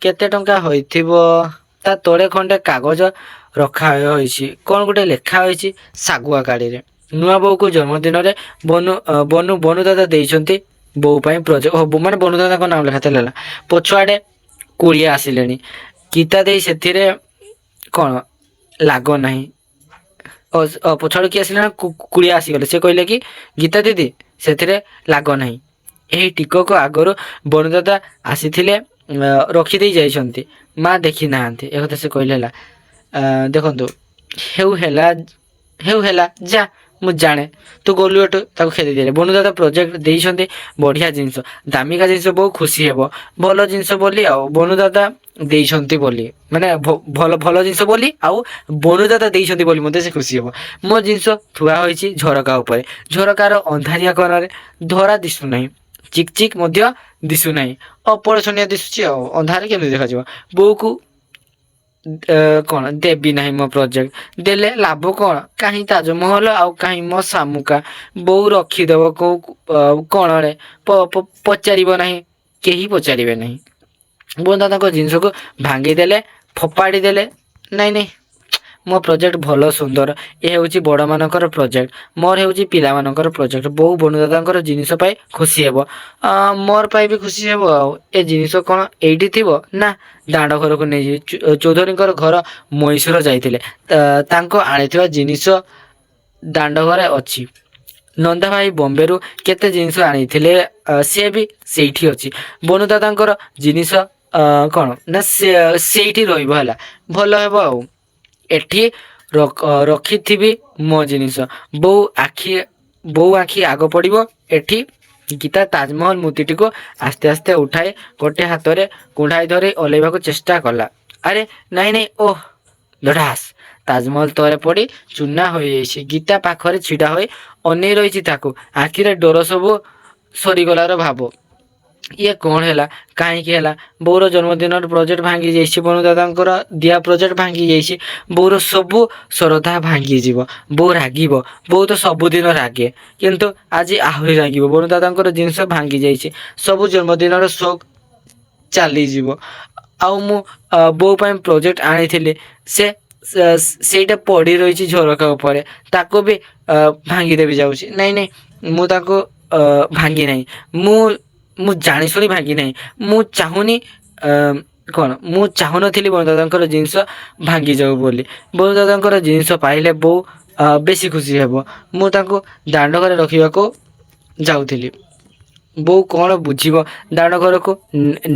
କେତେ ଟଙ୍କା ହୋଇଥିବ? ତା ତଳେ ଖଣ୍ଡେ କାଗଜ ରଖା ହୋଇଛି, କଣ ଗୋଟେ ଲେଖା ହୋଇଛି ଶାଗୁଆ କାଳିରେ। ନୂଆ ବୋଉକୁ ଜନ୍ମଦିନରେ ବନୁ ଦାଦା ଦେଇଛନ୍ତି ବୋଉ ପାଇଁ ପ୍ରୋଜେକ୍ଟ ହବ। ମାନେ ବନୁ ଦାଦାଙ୍କ ନାମ ଲେଖା ଥିଲା। ପଛଆଡେ କୁଳିଆ ଆସିଲେଣି। ଗୀତା ଦେଇ ସେଥିରେ କଣ ଲାଗ ନାହିଁ। ପଛଆଡୁ କିଏ ଆସିଲେ ନା କୁଳିଆ ଆସିଗଲେ। ସେ କହିଲେ କି ଗୀତା ଦିଦି ସେଥିରେ ଲାଗ ନାହିଁ। ଏହି ଟିକକ ଆଗରୁ ବନୁଦାଦା ଆସିଥିଲେ, ରଖିଦେଇ ଯାଇଛନ୍ତି। ମା ଦେଖି ନାହାନ୍ତି। ଏକଥା ସେ କହିଲେ ହେଲା। ଦେଖନ୍ତୁ, ହେଉ ହେଲା ଯା, ମୁଁ ଜାଣେ ତୁ ଗଲୁ ଏଠୁ। ତାକୁ ଖେଦିଦେଲେ। ବନୁଦାଦା ପ୍ରୋଜେକ୍ଟ ଦେଇଛନ୍ତି, ବଢିଆ ଜିନିଷ, ଦାମିକା ଜିନିଷ, ବୋଉ ଖୁସି ହେବ। ଭଲ ଜିନିଷ ବୋଲି ଆଉ ବନୁଦାଦା ଦେଇଛନ୍ତି ବୋଲି, ମାନେ ଭଲ ଜିନିଷ ବୋଲି ଆଉ ବନୁଦାଦା ଦେଇଛନ୍ତି ବୋଲି ମଧ୍ୟ ସେ ଖୁସି ହେବ। ମୋ ଜିନିଷ ଥୁଆ ହୋଇଛି ଝରକା ଉପରେ। ଝରକାର ଅନ୍ଧାରିଆ କରରେ ଧରା ଦିଶୁନାହିଁ, ଚିକ୍ ଚିକ୍ ମଧ୍ୟ ଦିଶୁନାହିଁ। ଅପଳସନିଆ ଦିଶୁଛି ଆଉ ଅନ୍ଧାରରେ କେମିତି ଦେଖାଯିବ? ବୋଉକୁ କଣ ଦେବି ନାହିଁ ମୋ ପ୍ରୋଜେକ୍ଟ। ଦେଲେ ଲାଭ କଣ? କାହିଁ ତାଜମହଲ ଆଉ କାହିଁ ମୋ ଶାମୁକା। ବୋଉ ରଖିଦବ କୋଉ କଣରେ, ପଚାରିବ ନାହିଁ, କେହି ପଚାରିବେ ନାହିଁ। ବୋଉ ଦାଦାଙ୍କ ଜିନିଷକୁ ଭାଙ୍ଗି ଦେଲେ, ଫୋପାଡ଼ି ଦେଲେ। ନାଇଁ ନାଇଁ, ମୋ ପ୍ରୋଜେକ୍ଟ ଭଲ ସୁନ୍ଦର। ଏ ହେଉଛି ବଡ଼ ମାନଙ୍କର ପ୍ରୋଜେକ୍ଟ, ମୋର ହେଉଛି ପିଲାମାନଙ୍କର ପ୍ରୋଜେକ୍ଟ। ବୋଉ ବନୁଦାଦାଙ୍କର ଜିନିଷ ପାଇ ଖୁସି ହେବ, ମୋର ପାଇଁ ବି ଖୁସି ହେବ। ଆଉ ଏ ଜିନିଷ କଣ ଏଇଠି ଥିବ? ନା, ଦାଣ୍ଡ ଘରକୁ ନେଇଯିବି। ଚୌଧୁରୀଙ୍କର ଘର ମହୀଶୂର ଯାଇଥିଲେ, ତାଙ୍କ ଆଣିଥିବା ଜିନିଷ ଦାଣ୍ଡ ଘରେ ଅଛି। ନନ୍ଦା ଭାଇ ବମ୍ବେରୁ କେତେ ଜିନିଷ ଆଣିଥିଲେ, ସେ ବି ସେଇଠି ଅଛି। ବନୁଦାଦାଙ୍କର ଜିନିଷ କଣ ନା ସେଇଠି ରହିବ ହେଲା, ଭଲ ହେବ। ଆଉ ଏଠି ରଖିଥିବି ମୋ ଜିନିଷ। ବୋଉ ଆଖି ଆଗ ପଡ଼ିବ ଏଠି। ଗୀତା ତାଜମହଲ ମୂର୍ତ୍ତିଟିକୁ ଆସ୍ତେ ଆସ୍ତେ ଉଠାଇ ଗୋଟେ ହାତରେ କୁଣ୍ଢାଇ ଧରି ଓହ୍ଲାଇବାକୁ ଚେଷ୍ଟା କଲା। ଆରେ ନାଇଁ ନାଇଁ, ଓହ ଧଡ଼ାସ୍! ତାଜମହଲ ତଳେ ପଡ଼ି ଚୂନା ହୋଇଯାଇଛି। ଗୀତା ପାଖରେ ଛିଡ଼ା ହୋଇ ଅନେଇ ରହିଛି ତାକୁ। ଆଖିରେ ଡୋର ସବୁ ସରିଗଲାର ଭାବ। ଇଏ କଣ ହେଲା? କାହିଁକି ହେଲା? ବୋଉର ଜନ୍ମଦିନର ପ୍ରୋଜେକ୍ଟ ଭାଙ୍ଗି ଯାଇଛି। ବନୁଦାଦାଙ୍କର ଦିଆ ପ୍ରୋଜେକ୍ଟ ଭାଙ୍ଗି ଯାଇଛି। ବୋଉର ସବୁ ଶ୍ରଦ୍ଧା ଭାଙ୍ଗିଯିବ। ବୋଉ ରାଗିବ। ବୋଉ ତ ସବୁଦିନ ରାଗେ, କିନ୍ତୁ ଆଜି ଆହୁରି ରାଗିବ। ବନୁଦାଦାଙ୍କର ଜିନିଷ ଭାଙ୍ଗି ଯାଇଛି, ସବୁ ଜନ୍ମଦିନର ସଉକ ଚାଲିଯିବ। ଆଉ ମୁଁ ବୋଉ ପାଇଁ ପ୍ରୋଜେକ୍ଟ ଆଣିଥିଲି, ସେଇଟା ପଡ଼ି ରହିଛି ଝରକା ଉପରେ। ତାକୁ ବି ଭାଙ୍ଗିଦେବି ଯାଉଛି। ନାଇଁ ନାଇଁ, ମୁଁ ତାକୁ ଭାଙ୍ଗି ନାହିଁ। ମୁଁ ଜାଣିଶୁଣି ଭାଙ୍ଗି ନାହିଁ। ମୁଁ ଚାହୁଁନି ମୁଁ ଚାହୁଁନଥିଲି ବନୁଦାଦାଙ୍କର ଜିନିଷ ଭାଙ୍ଗି ଯାଉ ବୋଲି। ବନୁଦାଦାଙ୍କର ଜିନିଷ ପାଇଲେ ବୋଉ ବେଶୀ ଖୁସି ହେବ। ମୁଁ ତାଙ୍କୁ ଦାଣ୍ଡ ଘରେ ରଖିବାକୁ ଯାଉଥିଲି। ବୋଉ କଣ ବୁଝିବ? ଦାଣ୍ଡ ଘରକୁ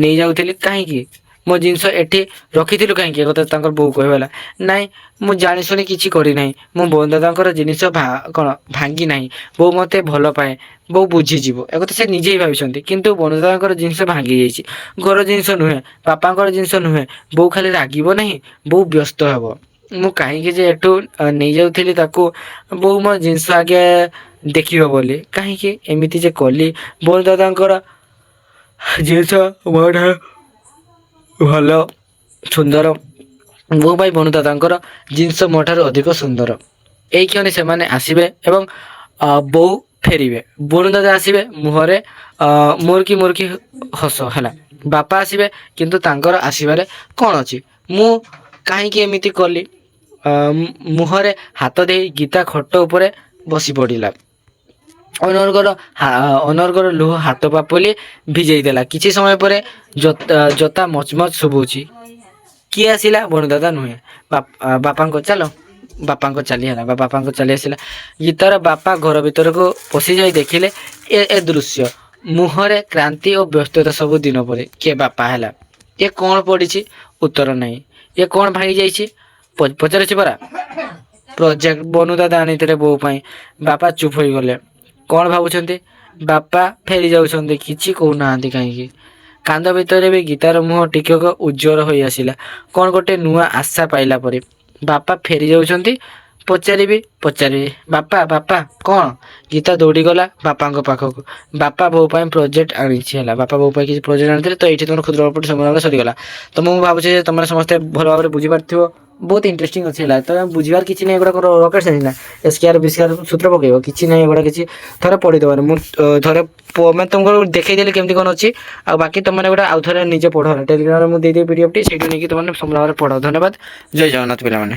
ନେଇଯାଉଥିଲି କାହିଁକି? ମୋ ଜିନିଷ ଏଠି ରଖିଥିଲୁ କାହିଁକି? ଏ କଥା ତାଙ୍କର ବୋଉ କହିଲା। ନାଇଁ, ମୁଁ ଜାଣିଶୁଣି କିଛି କରିନାହିଁ। ମୁଁ ବନୁଦାଦାଙ୍କର ଜିନିଷ ଭାଙ୍ଗି ନାହିଁ। ବୋଉ ମୋତେ ଭଲ ପାଏ, ବୋଉ ବୁଝିଯିବ। ଏକଥା ସେ ନିଜେ ହିଁ ଭାବିଛନ୍ତି। କିନ୍ତୁ ବନୁଦାଦାଙ୍କର ଜିନିଷ ଭାଙ୍ଗି ଯାଇଛି। ଘର ଜିନିଷ ନୁହେଁ, ବାପାଙ୍କର ଜିନିଷ ନୁହେଁ। ବୋଉ ଖାଲି ରାଗିବ ନାହିଁ, ବୋଉ ବ୍ୟସ୍ତ ହେବ। ମୁଁ କାହିଁକି ଯେ ଏଠୁ ନେଇଯାଉଥିଲି ତାକୁ, ବୋଉ ମୋ ଜିନିଷ ଆଗେ ଦେଖିବ ବୋଲି କାହିଁକି ଏମିତି ଯେ କଲି? ବନୁଦାଦାଙ୍କର ଜିନିଷ ମୋ ଠାରୁ ଭଲ ସୁନ୍ଦର। ବୋଉ ପାଇଁ ବନୁଦାଦାଙ୍କର ଜିନିଷ ମୋ ଠାରୁ ଅଧିକ ସୁନ୍ଦର। ଏଇ କ୍ଷଣି ସେମାନେ ଆସିବେ ଏବଂ ବୋଉ ଫେରିବେ। ବନୁଦାଦା ଆସିବେ, ମୁହଁରେ ମୁରୁକି ହସ ହେଲା। ବାପା ଆସିବେ, କିନ୍ତୁ ତାଙ୍କର ଆସିବାରେ କଣ ଅଛି? ମୁଁ କାହିଁକି ଏମିତି କଲି? ମୁହଁରେ ହାତ ଦେଇ ଗୀତା ଖଟ ଉପରେ ବସି ପଡ଼ିଲା। ଅନର୍ଗର ଲୁହ ହାତ ପାପୁଲି ଭିଜେଇ ଦେଲା। କିଛି ସମୟ ପରେ ଜୋତା ମଚମଚ ଶୁଭୁଛି। କିଏ ଆସିଲା? ବନୁଦାଦା ନୁହେଁ, ବାପାଙ୍କ ଚାଲି ଆସିଲା। ଗୀତାର ବାପା ଘର ଭିତରକୁ ପଶିଯାଇ ଦେଖିଲେ ଏ ଦୃଶ୍ୟ। ମୁହଁରେ କ୍ରାନ୍ତି ଓ ବ୍ୟସ୍ତତା ସବୁ ଦିନ ପରେ। କିଏ ବାପା ହେଲା? ଏ କଣ ପଡ଼ିଛି? ଉତ୍ତର ନାହିଁ। ଏ କଣ ଭାଙ୍ଗି ଯାଇଛି? ପଚାରୁଛି ପରା। ପ୍ରୋଜେକ୍ଟ ବନୁଦାଦା ଆଣିଥିଲେ ବୋଉ ପାଇଁ। ବାପା ଚୁପ ହୋଇଗଲେ। କଣ ଭାବୁଛନ୍ତି? ବାପା ଫେରି ଯାଉଛନ୍ତି, କିଛି କହୁନାହାନ୍ତି କାହିଁକି? କାନ୍ଦ ଭିତରେ ବି ଗୀତାର ମୁହଁ ଟିକକ ଉଜ୍ଜ୍ୱଳ ହୋଇ ଆସିଲା। କ'ଣ ଗୋଟେ ନୂଆ ଆଶା ପାଇଲା ପରି। ବାପା ଫେରି ଯାଉଛନ୍ତି? ପଚାରିବି। ବାପା ବାପା କ'ଣ? ଗୀତା ଦୌଡ଼ିଗଲା ବାପାଙ୍କ ପାଖକୁ। ବାପା ବୋଉ ପାଇଁ ପ୍ରୋଜେକ୍ଟ ଆଣିଛି ହେଲା। ବାପା ବୋଉ ପାଇଁ କିଛି ପ୍ରୋଜେକ୍ଟ ଆଣିଥିଲେ। ତ ଏଇଠି ତମର କ୍ଷୁଦ୍ର ଗଳ୍ପଟି ସମ୍ପୂର୍ଣ୍ଣ ଭାବରେ ସରିଗଲା। ତ ମୁଁ ଭାବୁଛି ଯେ ତମେ ସମସ୍ତେ ଭଲ ଭାବରେ ବୁଝିପାରିଥିବ। ବହୁତ ଇଣ୍ଟରେଷ୍ଟିଂ ଅଛି ହେଲା। ତ ବୁଝିବାର କିଛି ନାହିଁ, ଏଗୁଡ଼ା କ'ଣ ରକେଟ ସାଇନ୍ସ ନା ଏସ୍କେଆର ବିସ୍କେଆର ସୂତ୍ର ପକେଇବ କିଛି ନାହିଁ, ଏଗୁଡ଼ା କିଛି ଥରେ ପଢ଼ିଦେବାର। ମୁଁ ଥରେ ମାନେ ତୁମକୁ ଦେଖେଇଦେଲି କେମିତି କ'ଣ ଅଛି। ଆଉ ବାକି ତମେ ଗୋଟେ ଆଉ ଥରେ ନିଜେ ପଢ଼ ହେଲା। ଟେଲିଗ୍ରାମରେ ମୁଁ ଦେଇଦେବି ପିଡିଏଫ୍ଟି, ସେଇଠୁ ନେଇକି ତମେ ସମ୍ପୂର୍ଣ୍ଣ ଭାବରେ ପଢ଼। ଧନ୍ୟବାଦ। ଜୟ ଜଗନ୍ନାଥ ପିଲାମାନେ।